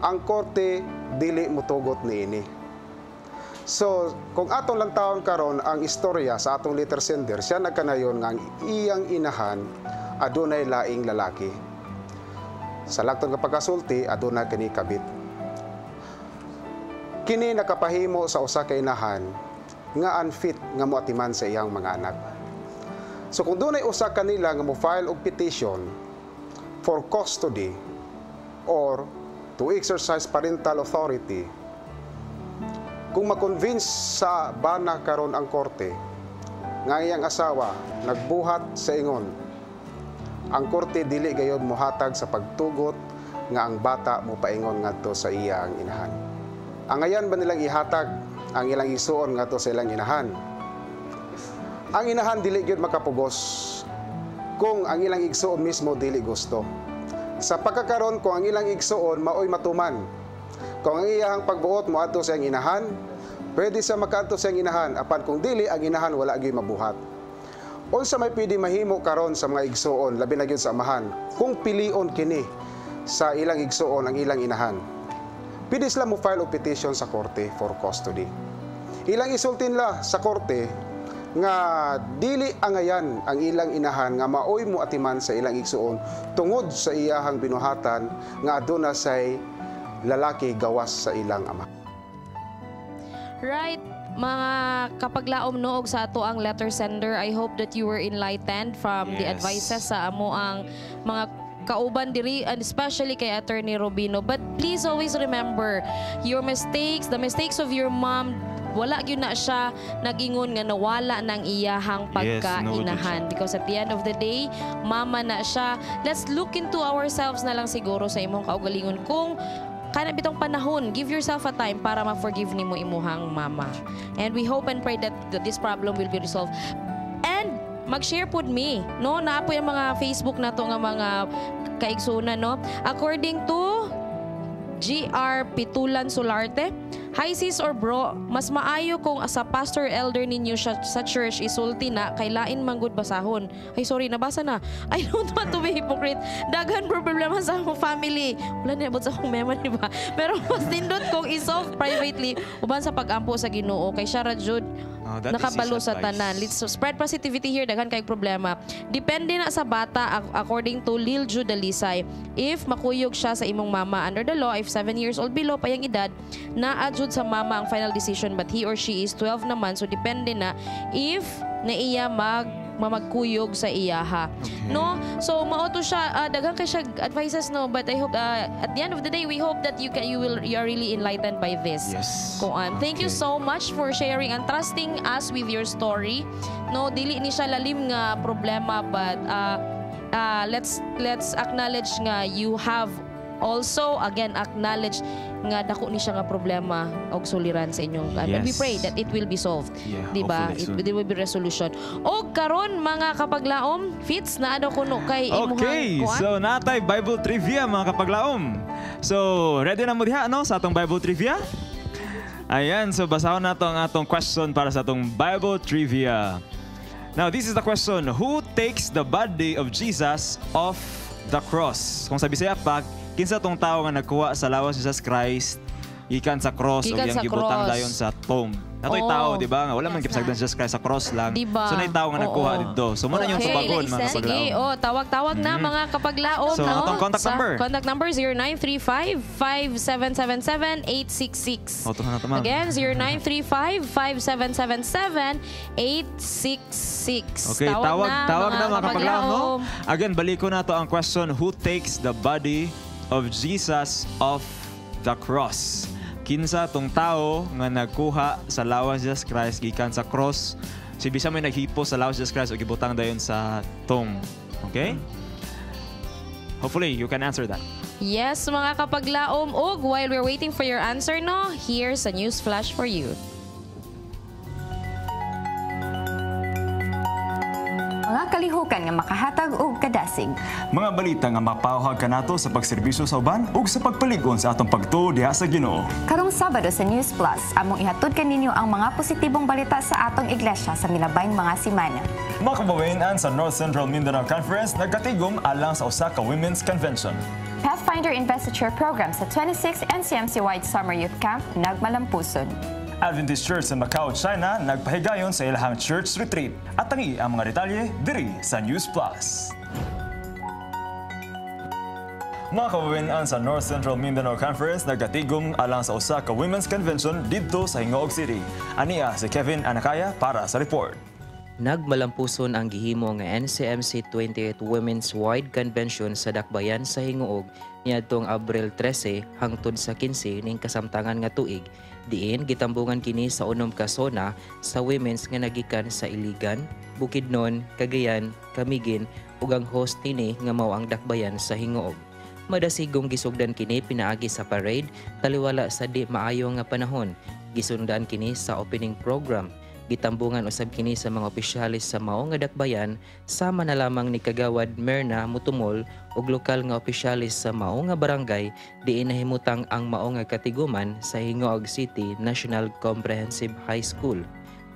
S14: ang korte dili motugot niini. So, kung atong lang taon karon ang istorya sa atong letter sender, siya nagkanayon nga ang iyang inahan adunay laing lalaki. Sa laktong kapagkasulti, adunay kini kabit. Kini nakapahimo sa usa ka inahan nga unfit nga moatiman sa iyang mga anak. So kung dunay usa kanila nga mo file og petition for custody or to exercise parental authority, kung ma-convince sa bana karon ang korte nga iyang asawa nagbuhat sa ingon, ang korte dili gayud mohatag sa pagtugot nga ang bata mo paingon ngadto sa iyang inahan. Ang ayan ba nilang ihatag ang ilang isuon ngadto sa ilang inahan? Ang inahan dili gyud makapugos kung ang ilang igsuon mismo dili gusto. Sa pagkakaron kung ang ilang igsuon maoy matuman, kung ang iyang pagbuot moadto sa iyang inahan, pwede sa makaadto sa iyang inahan, apan kung dili ang inahan wala gyud mabuhat. Unsa may pwede mahimo karon sa mga igsuon labi na gyud sa amahan kung pilion kini sa ilang igsuon ang ilang inahan. Pwede sila mo file o petition sa korte for custody. Ilang isultin la sa korte nga dili angayan ang ilang inahan nga maoy mo atiman sa ilang igsuon tungod sa iyahang binuhatan nga aduna say lalaki gawas sa ilang ama.
S7: Right. Mga kapaglaom noog sa ato ang letter sender, I hope that you were enlightened from the advices sa amo ang mga kauban diri, and especially kay Attorney Robino. But please always remember your mistakes, the mistakes of your mom. Wala gyud na siya nagingon nga nawala ng iyahang pagkainahan. Because at the end of the day, mama na siya. Let's look into ourselves na lang siguro sa imong kaugalingon. Kung kana bitong panahon, give yourself a time para ma-forgive nimo imuhang mama. And we hope and pray that this problem will be resolved. And mag-share pod me, no? Naapo yung mga Facebook na to nga mga kaigsunan, no? According to GR Pitulan Solarte, hi sis or bro, mas maayo kung sa pastor elder ninyo sa church isulti na kay lain manggod basahon. Ay sorry, nabasa na. I don't want to be hypocrite. Daghan problema sa akong family. Wala na abot sa akong memory ba? Pero mas nindot kung isolve privately uban sa pag-ampo sa Ginoo kay siya ra jud nakabalo sa tanan. Let's spread positivity here, daghan kay problema. Depende na sa bata according to Lil Jude Alisay. If makuyog siya sa imong mama under the law, if 7 years old below pa yung edad, na-adjud sa mama ang final decision, but he or she is 12 naman, so depende na if na iya mamagkuyog sa iyaha. Okay. No? So mauto siya, daghan kay siya advices, no, but I hope at the end of the day we hope that you are really enlightened by this.
S8: Yes.
S7: Thank you so much for sharing and trusting us with your story. No, dili ni siya lalim nga problema, but let's acknowledge nga you have also again acknowledge nga dako ni siya nga problema og suliran sa inyong and we pray that it will be solved. Diba? There will be resolution. Og karon mga kapaglaom, Fitz na ano kuno kay imuhang
S8: Okay, so natay Bible trivia mga kapaglaom. So ready na mo diha no sa atong Bible trivia? Ayan, so basahon nato ang atong question para sa atong Bible trivia. Now this is the question: who takes the body of Jesus off the cross? Kung sa Bisaya pa, kinsa tong tawo nga nagkuha sa lawas ni Jesus Christ gikan sa cross o yang gibutang dayon sa tomb. Natoy tao, di ba? Nga wala man gipasagdan si Jesus Christ sa cross lang.
S7: Diba?
S8: So nay tawo nga nagkuha dito. So mo na yung subagon mga kapaglaom.
S7: Sige, tawag-tawag na mga kapaglaom,
S8: so,
S7: no?
S8: atong contact number.
S7: Contact number 0935-5777-866. Again, 0935-5777-866.
S8: Okay, tawag na mga kapaglaom, no? Again, baliko na to ang question, who takes the body of Jesus of the cross. Kinsa tong tao nga nagkuha sa lawas Jesus Christ gikan sa cross. Si bisa may naghipo sa lawas Jesus Christ o gibutang dayon sa tomb. Okay? Hopefully, you can answer that.
S7: Yes, mga kapaglaom. Og, while we're waiting for your answer, no, here's a news flash for you.
S16: Mga kalihukan nga makahatag og kadasig.
S8: Mga balita nga mapauhag kanato sa pagserbisyo sa uban ug sa pagpaligon sa atong pagtuo diha sa Ginoo.
S16: Karong Sabado sa News Plus, among ihatod kaninyo ang mga positibong balita sa atong iglesia sa milabayng mga simana.
S8: Mga kababayan sa North Central Mindanao Conference nagkatigom alang sa usa ka Women's Convention.
S16: Pathfinder Investiture Program sa 26th NCMC-wide Summer Youth Camp nagmalampuson.
S8: Adventist Church sa Macau, China, nagpahigayon sa ilahang church retreat. At tangi ang mga detalye diri sa News Plus. Mga kababayan sa North Central Mindanao Conference nagkatigom alang sa usa ka Women's Convention didto sa Hingoog City. Ania si Kevin Anakaya para sa report.
S17: Nagmalampuson ang gihimo nga NCMC 28th Women's Wide Convention sa Dakbayan sa Hingoog niadtong Abril 13 hangtod sa 15 ning kasamtangan nga tuig. Diin gitambungan kini sa unom ka zona sa women's nga nagikan sa Iligan, Bukidnon, Cagayan, Camiguin ug ang host nini nga mao ang Dakbayan sa Hingoog. Madasigong gisugdan kini pinaagi sa parade taliwala sa di maayo nga panahon. Gisundan kini sa opening program. Gitambungan usab kini sa mga opisyalis sa mao nga dakbayan sama na lamang ni Kagawad Merna Mutumol ug lokal nga opisyalis sa mao nga barangay diin nahimutang ang mao nga katiguman sa Hingoog City National Comprehensive High School.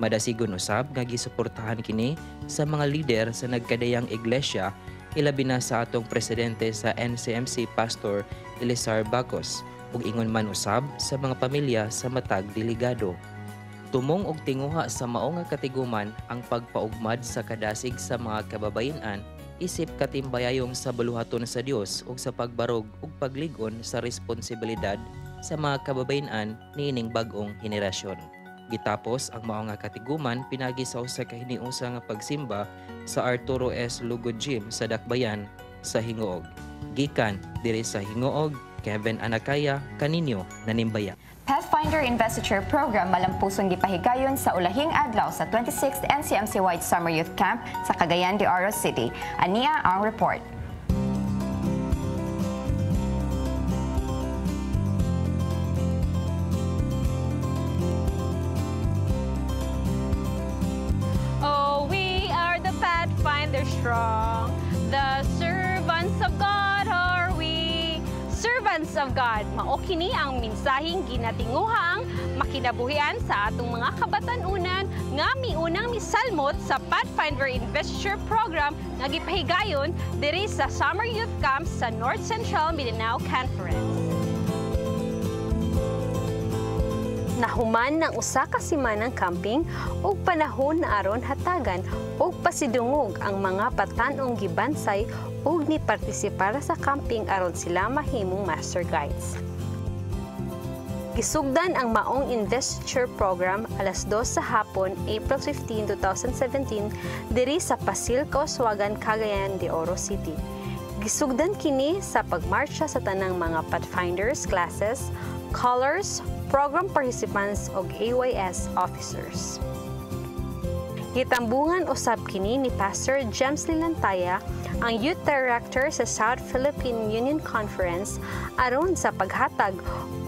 S17: Madasigon usab nga gisuportahan kini sa mga lider sa nagkadayang iglesia ilabi na sa atong presidente sa NCMC Pastor Elizar Bacos ug ingon man usab sa mga pamilya sa matag delegado. Tumong og tinguha sa mao nga katiguman ang pagpaugmad sa kadasig sa mga kababayen-an isip katimbayayong sa baluhaton sa Dios ug sa pagbarog ug pagligon sa responsibilidad sa mga kababayen-an niining bag-ong henerasyon. Gitapos ang mao nga katiguman pinagi sa usa ka hiniusa nga pagsimba sa Arturo S. Lugod Gym sa Dakbayan sa Hingoog. Gikan diri sa Hingoog, Kevin Anakaya, kaninyo nanimbaya.
S16: Pathfinder Investiture Program malampusong gipahigayon sa ulahing adlaw sa 26th NCMC-wide Summer Youth Camp sa Cagayan de Oro City. Ania ang report.
S6: Oh, we are the Pathfinder strong, the servants of God are we. Servants of God, mao kini ang minsaheng ginatinguhang makinabuhian sa atong mga kabatan-unan nga miunang misalmot sa Pathfinder Investiture Program nga gipahigayon diri sa Summer Youth Camp sa North Central Mindanao Conference. Nahuman ng usa ka semanang camping ug panahon na aron hatagan ug pasidungog ang mga patanong gibansay ug ni partisipar sa camping aron sila mahimong master guides. Gisugdan ang maong investiture program alas 2 sa hapon, April 15, 2017 diri sa Pasil, Kauswagan, Cagayan de Oro City. Gisugdan kini sa pagmarsya sa tanang mga Pathfinders classes, colors, program participants ug AYS officers. Gitambungan usab kini ni Pastor James Lilantaya, ang Youth Director sa South Philippine Union Conference, aron sa paghatag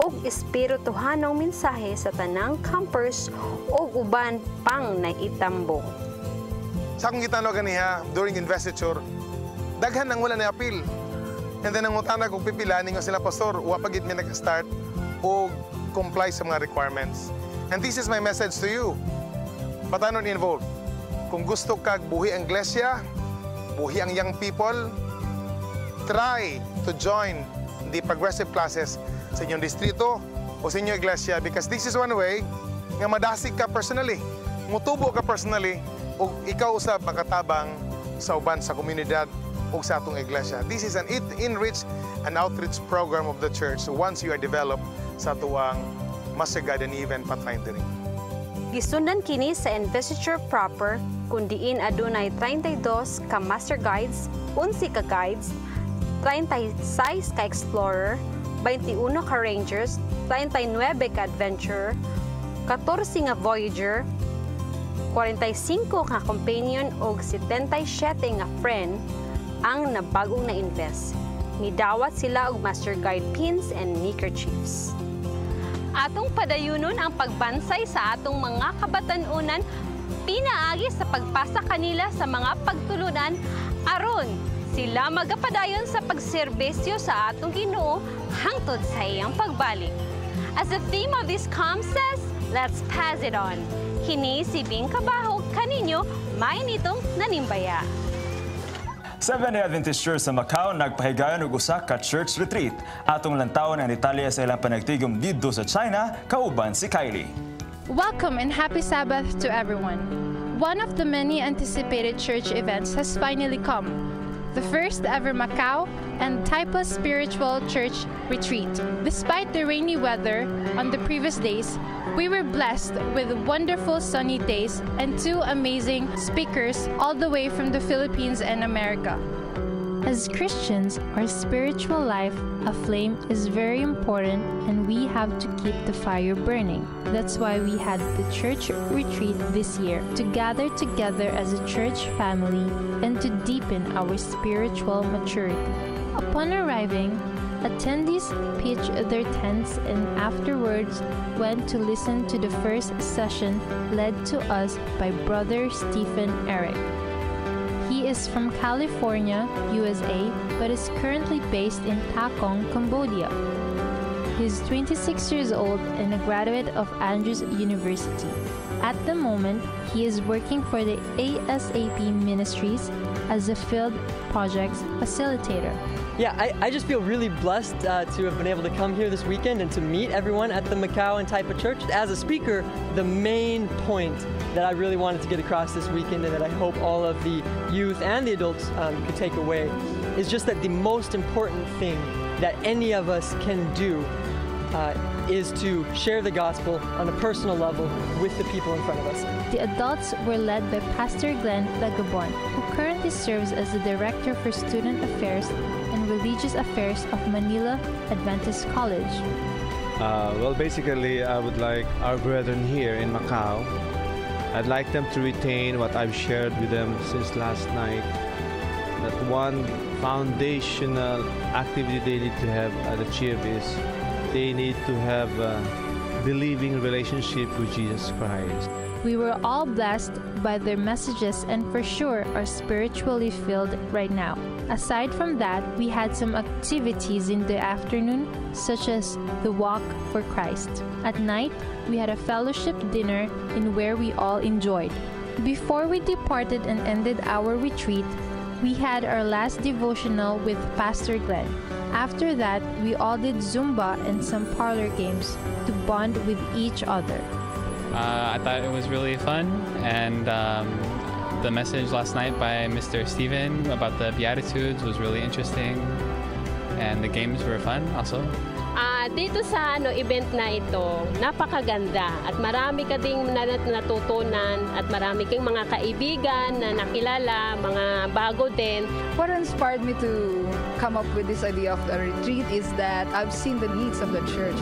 S6: og espirituhanong mensahe sa tanang campers ug uban pang naitambong.
S19: Sa akong gitanaw ganiha during investiture, daghan nang wala na appeal. And then ang utana kung pipila ninyo sila pastor, wa pa gid mi nag-start o comply sa mga requirements. And this is my message to you. Patanon involved. Kung gusto kag buhi ang iglesia, buhi ang young people, try to join the progressive classes sa inyong distrito o sa inyong iglesia because this is one way nga madasig ka personally, mutubo ka personally o ikaw usab makatabang sa uban sa komunidad o sa atong iglesia. This is an enrich and outreach program of the church once you are developed sa tuwang Master Guide and even Pathfindering.
S6: Gisundan kini sa investiture proper kung diin adunay 32 ka Master Guides, 11 ka Guides, 36 ka Explorer, 21 ka Rangers, 39 ka Adventurer, 14 nga Voyager, 45 ka Companion o 77 nga Friend ang nabagong na-invest. Nidawat sila og Master Guide Pins and Neckerchiefs. Atong padayunon ang pagbansay sa atong mga kabatanunan pinaagi sa pagpasa kanila sa mga pagtulunan aron sila magapadayon sa pagserbisyo sa atong Ginoo hangtod sa iyang pagbalik. As the theme of this camp says, let's pass it on. Kini si Bing Kabahog kaninyo may nitong nanimbaya.
S8: Seventh-day Adventist Church sa Macau nagpahigayon og usa ka church retreat. Atong lantawon ang detalye sa ilang panagtigom didto sa China, kauban si Kylie.
S5: Welcome and happy Sabbath to everyone. One of the many anticipated church events has finally come. The first ever Macau and Taipa Spiritual Church Retreat. Despite the rainy weather on the previous days, we were blessed with wonderful sunny days and 2 amazing speakers all the way from the Philippines and America. As Christians, our spiritual life aflame is very important and we have to keep the fire burning. That's why we had the church retreat this year, to gather together as a church family and to deepen our spiritual maturity. Upon arriving, attendees pitched their tents and afterwards went to listen to the first session led to us by Brother Stephen Eric. He is from California, USA, but is currently based in Takong, Cambodia. He is 26 years old and a graduate of Andrews University. At the moment, he is working for the ASAP Ministries as a field projects facilitator.
S20: Yeah, I just feel really blessed to have been able to come here this weekend and to meet everyone at the Macau and Taipa Church. As a speaker, the main point that I really wanted to get across this weekend and that I hope all of the youth and the adults could take away is just that the most important thing that any of us can do is to share the gospel on a personal level with the people in front of us.
S5: The adults were led by Pastor Glenn Lagabon, who currently serves as the Director for Student Affairs and Religious Affairs of Manila Adventist College.
S21: Well, basically, I would like our brethren here in Macau, I'd like them to retain what I've shared with them since last night, that one foundational activity they need to have and achieve is they need to have a believing relationship with Jesus Christ.
S5: We were all blessed by their messages and for sure are spiritually filled right now. Aside from that, we had some activities in the afternoon, such as the Walk for Christ. At night, we had a fellowship dinner in where we all enjoyed. Before we departed and ended our retreat, we had our last devotional with Pastor Glenn. After that, we all did Zumba and some parlor games to bond with each other.
S24: I thought it was really fun, and the message last night by Mr. Stephen about the Beatitudes was really interesting, and the games were fun also.
S25: Dito sa event na ito, napakaganda at marami ka ding natutunan at marami kang mga kaibigan na nakilala, mga bago din.
S26: What inspired me to come up with this idea of the retreat is that I've seen the needs of the church.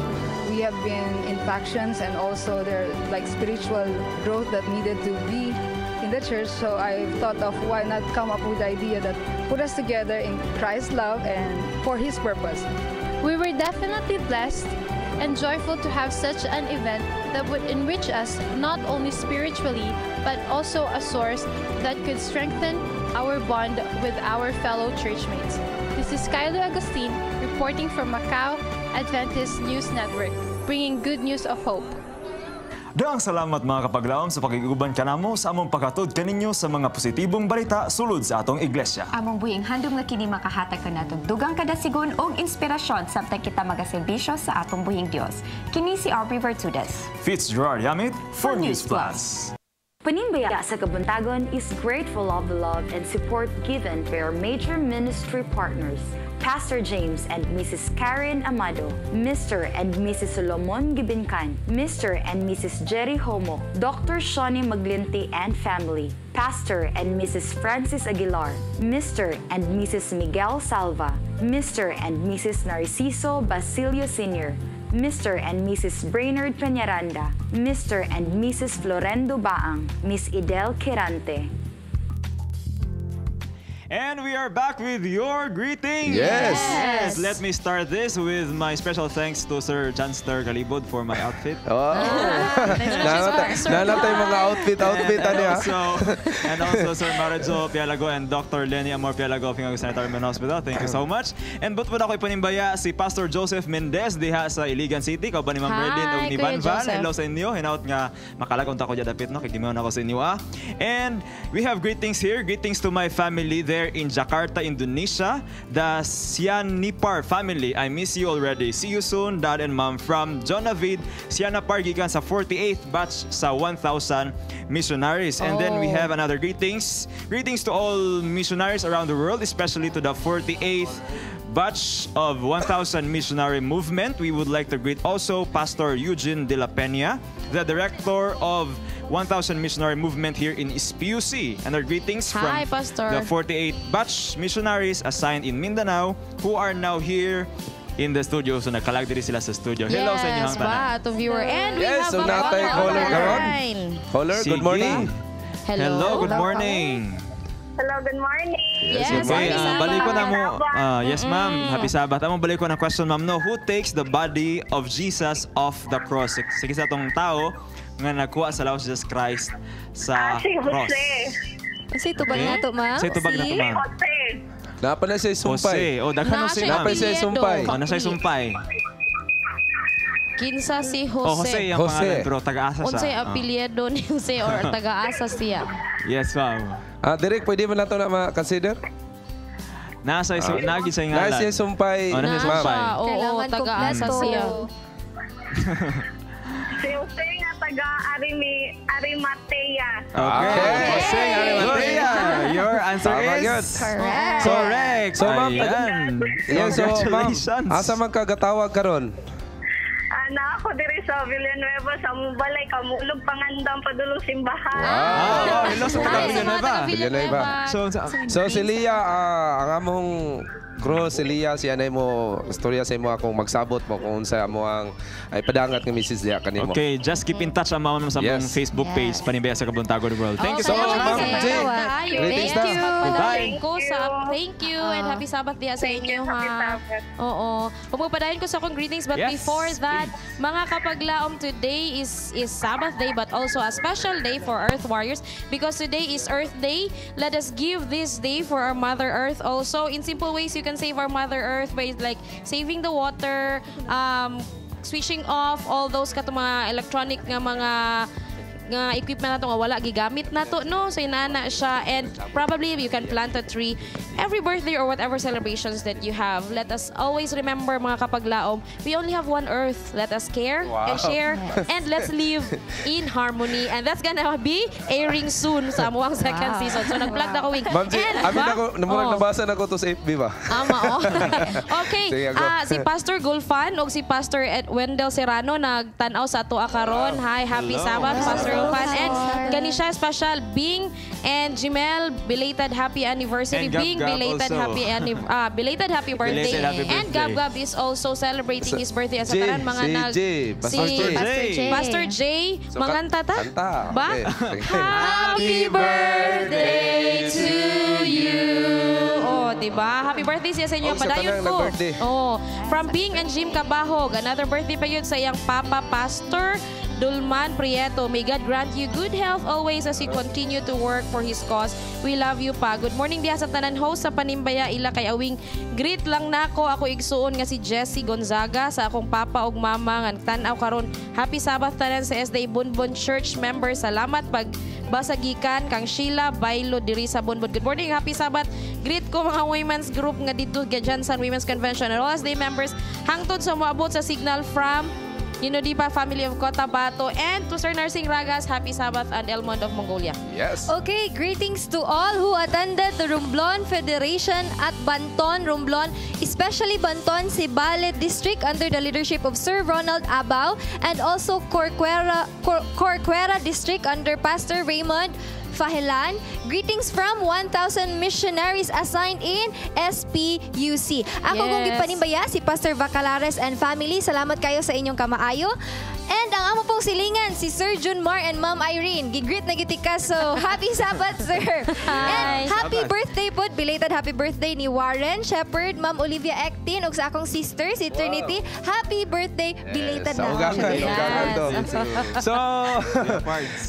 S26: We have been in factions and also there like spiritual growth that needed to be in the church, so I thought of why not come up with the idea that put us together in Christ's love and for His purpose.
S5: We were definitely blessed and joyful to have such an event that would enrich us not only spiritually but also a source that could strengthen our bond with our fellow churchmates. This is Kylo Agustin reporting from Macau Adventist News Network, bringing good news of hope.
S8: Daang salamat mga kapaglaom sa pakiguban kanamo sa among paghatod kaninyo sa mga positibong balita sulod sa atong iglesia.
S16: Among buhing handom nga kini makahatag kanato dugang kadasigon og inspirasyon samtang kita magaserbisyo sa atong buhing Dios. Kini si Aubrey Vertudes.
S8: Fitzgerald Yamit for News Plus.
S18: Panimbaya sa Kabuntagon is grateful of the love and support given by our major ministry partners. Pastor James and Mrs. Karen Amado, Mr. and Mrs. Solomon Gibincan, Mr. and Mrs. Jerry Homo, Dr. Shawnee Maglinti and family, Pastor and Mrs. Francis Aguilar, Mr. and Mrs. Miguel Salva, Mr. and Mrs. Narciso Basilio Sr., Mr. and Mrs. Brainerd Peñaranda, Mr. and Mrs. Florendo Baang, Miss Idel Quirante.
S8: And we are back with your greetings.
S1: Yes.
S8: Let me start this with my special thanks to Sir Janster Galibod for my outfit.
S1: Oh. Nanatay mga outfit niya.
S8: And also Sir Marijo Pialago and Dr. Lenny Amor Pialago of Hingago Sanitarium Hospital. Thank you so much. And but po ako ipanimbaya si Pastor Joseph Mendez diha sa Iligan City. Kauban ni Ma'am Berlin o ni Van Van. Hello sa inyo. Hinaut nga makalagong tako dyan dapit, no? Kigimiwan ako sa inyo. And we have greetings here. Greetings to my family there in Jakarta, Indonesia. The Sianipar family. I miss you already. See you soon, Dad and Mom. From John David, Sianapar gikan sa 48th batch sa 1,000 missionaries. And then we have another greetings. Greetings to all missionaries around the world, especially to the 48th batch of 1,000 missionary movement. We would like to greet also Pastor Eugene de la Peña, the director of 1,000 missionary movement here in Ispiusi. And our greetings from
S7: Pastor.
S8: the 48 batch missionaries assigned in Mindanao who are now here in the studio. So nakalagdiri sila sa studio. Hello sa inyo ang tanan.
S7: to viewer. And we have
S1: so
S7: a
S1: natay caller karon. Caller, good morning.
S8: Hello, good morning.
S3: Hello, good morning.
S7: Yes,
S8: okay, balik ko na mo. Yes, ma'am. Happy Sabbath. Among balik ko na question, ma'am. No, who takes the body of Jesus off the cross? Sige sa tong tao nga nagkuha sa lawas Jesus Christ sa cross.
S2: Kasi tubag na to, ma'am.
S8: Say tubag na to, ma'am.
S1: Napa na siya sumpay.
S8: Jose. O, daghan no si ma'am.
S1: Napa siya sumpay.
S8: O, nasa sumpay.
S7: Kinsa si Jose.
S8: Oh, Jose yung pangalan, pero taga-asa siya.
S7: Unsay apelyido ni Jose or taga-asa siya?
S8: Yes, ma'am.
S1: Derek, pwede mo na ito na ma-consider?
S8: Nasa nagi sa ngalan.
S1: Nasa sumpay.
S8: Oh, nasa sumpay.
S7: Oo, taga-asa siya.
S3: Si Jose nga taga-Arimatea.
S8: Okay. Jose Arimatea. Your answer is correct.
S1: So, ma'am,
S8: congratulations.
S1: Asa magkagatawag karon?
S3: Na ako diri sa Villanueva sa Mubalay, kamulog pangandang padulong simbahan.
S8: Wow, hello sa taga
S1: Villanueva. So si Lia, ang among Cross, Elia, siya na mo istorya sa imo akong magsabot mo kung sa mo ang ay padangat ng Mrs. Dia kanimo.
S8: Okay, just keep in touch ang mama sa mong Facebook page Panimbeya sa Kabuntagon World. Thank you so much, Ma'am Jane.
S7: Thank you. Thank you and happy Sabbath diha sa inyo ha. Oo. Pagpapadayon ko sa akong greetings but before that, mga kapaglaom, today is Sabbath day but also a special day for Earth Warriors because today is Earth Day. Let us give this day for our Mother Earth also. In simple ways, you can save our Mother Earth by like saving the water, switching off all those katong mga electronic nga mga equipment nato nga wala gigamit nato, no? So inana siya and probably you can plant a tree every birthday or whatever celebrations that you have. Let us always remember mga kapaglaom, we only have one earth. Let us care and share and let's live in harmony and that's gonna be airing soon sa amuang second season. So nag-plug na ko wing.
S1: Ma'am G, amin ako, nabasa na ko to sa FB ba?
S7: Okay, si Pastor Gulfan o si Pastor Wendell Serrano nagtanaw sa ato karon. Hi, happy Sabbath, Pastor Gulfan. And Ganisha special, Bing and Jimel, belated happy anniversary.
S8: And
S7: Bing, belated happy birthday. And Gab Gab is also celebrating his birthday as a taran mga Pastor J. Manganta ta? Ba? Happy birthday to you. Oh, diba? Happy birthday siya sa inyo. Padayon ko. Oh, from Bing and Jim Cabahog. Another birthday pa yun sa iyang Papa Pastor Dulman Prieto. May God grant you good health always as you continue to work for His cause. We love you pa. Good morning diha sa tanan host sa Panimbaya ila kay awing greet lang nako ako igsuon nga si Jessie Gonzaga sa akong papa ug mama nga tan-aw karon. Happy Sabbath tanan sa SDA Bunbon Church member. Salamat pag basagikan kang Sheila Bailo diri sa Bunbon. Good morning, happy Sabbath. Greet ko mga women's group nga dito Jansan Women's Convention and all SDA members hangtod sa moabot sa signal from Yunodipa family of Cotabato, and to Sir Nursing Ragas, happy Sabbath, and Elmond of Mongolia.
S1: Yes.
S2: Okay, greetings to all who attended the Romblon Federation at Banton, Romblon, especially Banton, Sibales District under the leadership of Sir Ronald Abao, and also Corcuera District under Pastor Raymond Fahelan. Greetings from 1,000 missionaries assigned in SPUC. Ako kung gipanimbaya si Pastor Bacalares and family. Salamat kayo sa inyong kamaayo. And ang amo pong silingan, si Sir Junmar and Ma'am Irene. Gigreet na gitika. So, happy Sabbath, sir. And happy birthday po. Belated happy birthday ni Warren Shepherd, Ma'am Olivia Ectin, ug sa akong sister, si Trinity. Happy birthday. Belated na.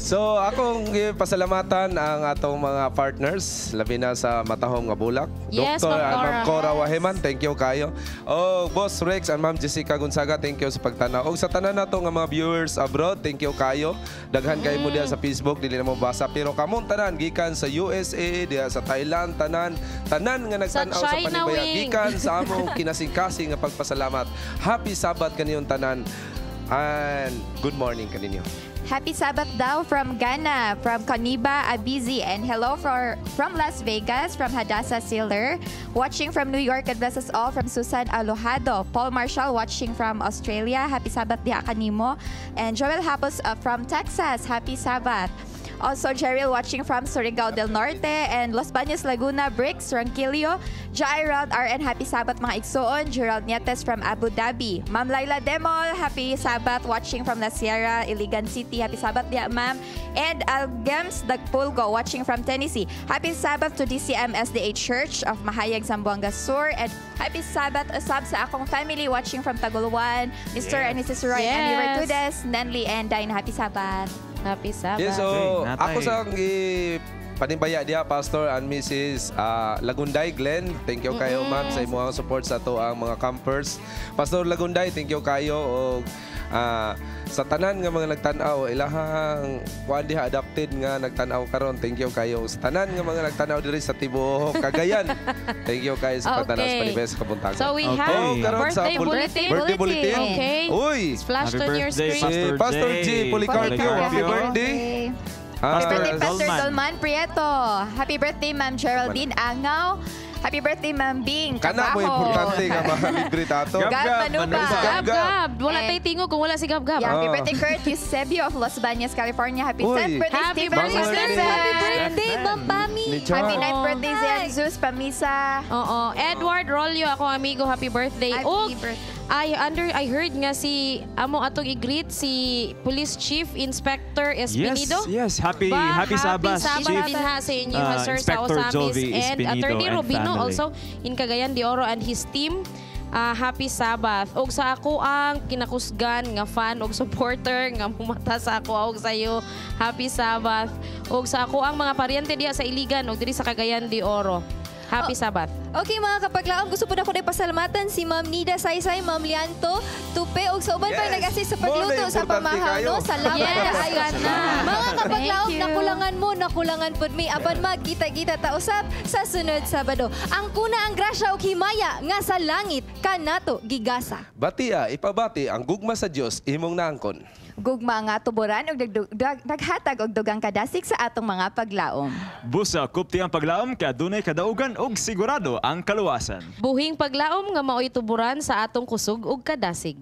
S1: So, akong pasalamatan ang atong mga partners, labi na sa matahong nga bulak.
S7: Yes,
S1: Dr.
S7: Ma'am
S1: Ma'am Cora Waheman, thank you kayo. Oh, Boss Rex and Ma'am Jessica Gonzaga, thank you sa pagtanaw. Og sa tanan nato nga mga viewers abroad, thank you kayo. Daghan kayo mo diya sa Facebook, dili na mo basa. Pero kamong tanan, gikan sa USA, diya sa Thailand, tanan nga nagtanaw sa panibaya. Gikan sa among kinasing-kasing nga pagpasalamat. Happy Sabbath kaniyong tanan. And good morning kaninyo.
S12: Happy Sabbath daw from Ghana, from Koniba Abizi, and hello from Las Vegas, from Hadassah Siller. Watching from New York, God bless us all, from Susan Alojado. Paul Marshall watching from Australia, happy Sabbath diha kanimo. And Joel Hapos from Texas, happy Sabbath. Also, Cheryl watching from Surigao del Norte and Los Baños, Laguna, Bricks, Ranquillo. Jairald RN, happy Sabbath mga igsoon. Gerald Nietes from Abu Dhabi. Ma'am Laila Demol, happy Sabbath watching from La Sierra, Iligan City. Happy Sabbath dia, ma'am. And Algems Dagpulgo watching from Tennessee. Happy Sabbath to DCM SDA Church of Mahayag, Zamboanga Sur. And happy Sabbath usab sa akong family watching from Taguluan. Mr. and Mrs. Roy and Virtudes, Nanli and Dine. Happy Sabbath.
S7: Happy Sabbath.
S1: Yes, so ako sa panimbaya diya, Pastor and Mrs. Lagunday Glenn. Thank you kayo, ma'am, sa imong support sa to ang mga campers. Pastor Lagunday, thank you kayo. O, sa tanan nga mga nagtanaw, ilahang kuan diha adapted nga nagtanaw karon. Thank you kayo. Sa tanan nga mga nagtanaw diri sa tibuok Cagayan. Thank you kayo sa pagtanaw sa panibaya sa Kabuntagon.
S7: So we have birthday bulletin.
S1: Birthday bulletin.
S7: Okay.
S1: Uy!
S7: Flashed on your screen.
S1: Si Pastor G. Policarpio. Happy birthday.
S12: Happy birthday, Pastor Dolman Prieto. Happy birthday, Ma'am Geraldine Angaw. Happy birthday, Ma'am Bing.
S1: Kana mo importante nga mahalibre tato.
S12: Gab Manuba.
S7: Gab. Wala tayo tingo kung wala si Gab.
S12: Happy birthday, Kurt Eusebio of Los Baños, California. Happy 10th birthday,
S7: Happy
S12: Stephen.
S2: Happy birthday, Ma'am Pami.
S12: Happy 9th birthday, Zian Zeus Pamisa.
S7: Oo. Edward Rolio, ako amigo, happy birthday.
S12: Happy birthday.
S7: I heard nga si among atong i-greet si Police Chief Inspector Espinido.
S8: Yes, happy Sabbath, Chief
S7: din ha sa inyo, Sir
S8: Inspector
S7: Sausamis,
S8: Jovi
S7: and
S8: Espinido
S7: Attorney
S8: and
S7: Rubino
S8: family.
S7: also in Cagayan de Oro and his team. Happy Sabbath. Og sa ako ang kinakusgan nga fan og supporter nga mumata sa ako og sayo. Happy Sabbath. Og sa ako ang mga paryente diha sa Iligan og diri sa Cagayan de Oro. Happy Sabbath.
S2: Okay mga kapaglaom, gusto po na ko na pasalamatan si Ma'am Nida Saysay, Ma'am Lianto, Tupe, og sa uban pa nag-assist sa pagluto sa pamahano. Salamat kayo na. Mga kapaglaom, nakulangan po mi. Apan magkita-kita ta usab sa sunod Sabado. Ang kuna ang grasya og himaya nga sa langit kanato gigasa.
S1: Batia, ipabati ang gugma sa Dios imong naangkon.
S12: Gugma nga tuburan og naghatag og dugang kadasig sa atong mga paglaom.
S8: Busa, kupti ang paglaom kay adunay kadaugan og sigurado ang kaluwasan.
S7: Buhing paglaom nga mao'y tuburan sa atong kusog ug kadasig.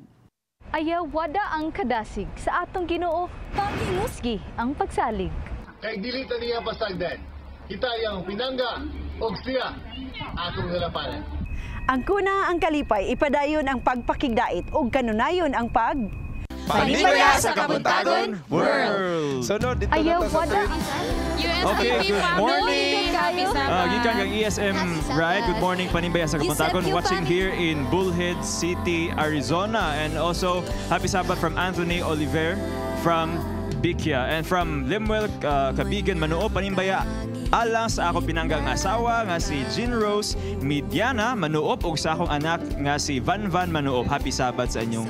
S4: Ayaw wada ang kadasig sa atong Ginoo, panghimusgi ang pagsalig.
S9: Kay dilita niya pasagdan, hitayang pinangga og siya atong halapanan.
S13: Ang kuna ang kalipay, ipadayon ang pagpakigdait ug kanunayon ang
S1: Panibaya sa Kabuntagon World. Sunod dito
S13: Ayaw
S1: na sa
S13: wada.
S8: Okay, good morning.
S7: Happy Sabbath.
S8: Gikan kang ESM Ride. Good morning, Panibaya sa Kabuntagon. Watching here in Bullhead City, Arizona. And also, happy Sabbath from Anthony Oliver from Bikia. And from Lemuel Kabigan, Manuo, Panibaya. Alang sa akong pinanggang asawa nga si Jean Rose Midiana Manuop ug sa akong anak nga si Van Manuop. Happy Sabbath sa inyong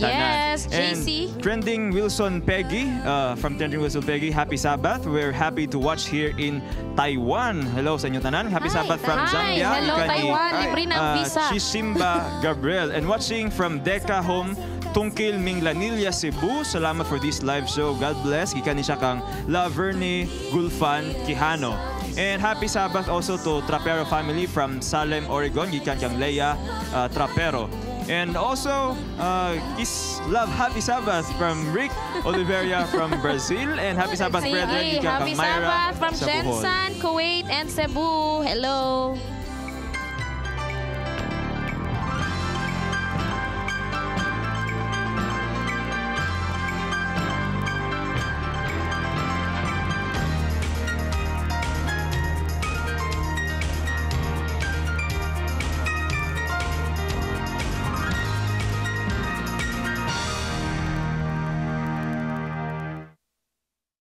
S8: tanan.
S7: Yes, JC.
S8: And Trending Wilson Peggy, from Trending Wilson Peggy, happy Sabbath. We're happy to watch here in Taiwan. Hello sa inyong tanan. Happy Sabbath from Zambia.
S7: Hello, Taiwan. Libre na ang visa.
S8: Shishimba Gabriel. And watching from Deca Home Tungkil Minglanilla, Cebu. Salamat for this live show. God bless. Gikan ni siya kang Laverne Gulfan Quijano. And happy Sabbath also to Trapero family from Salem, Oregon. Gikan kang Leia Trapero. And also, happy Sabbath from Rick Oliveria from Brazil. And happy Sabbath, brethren.
S7: Happy Sabbath from Jensen, Kuwait, and Cebu. Hello.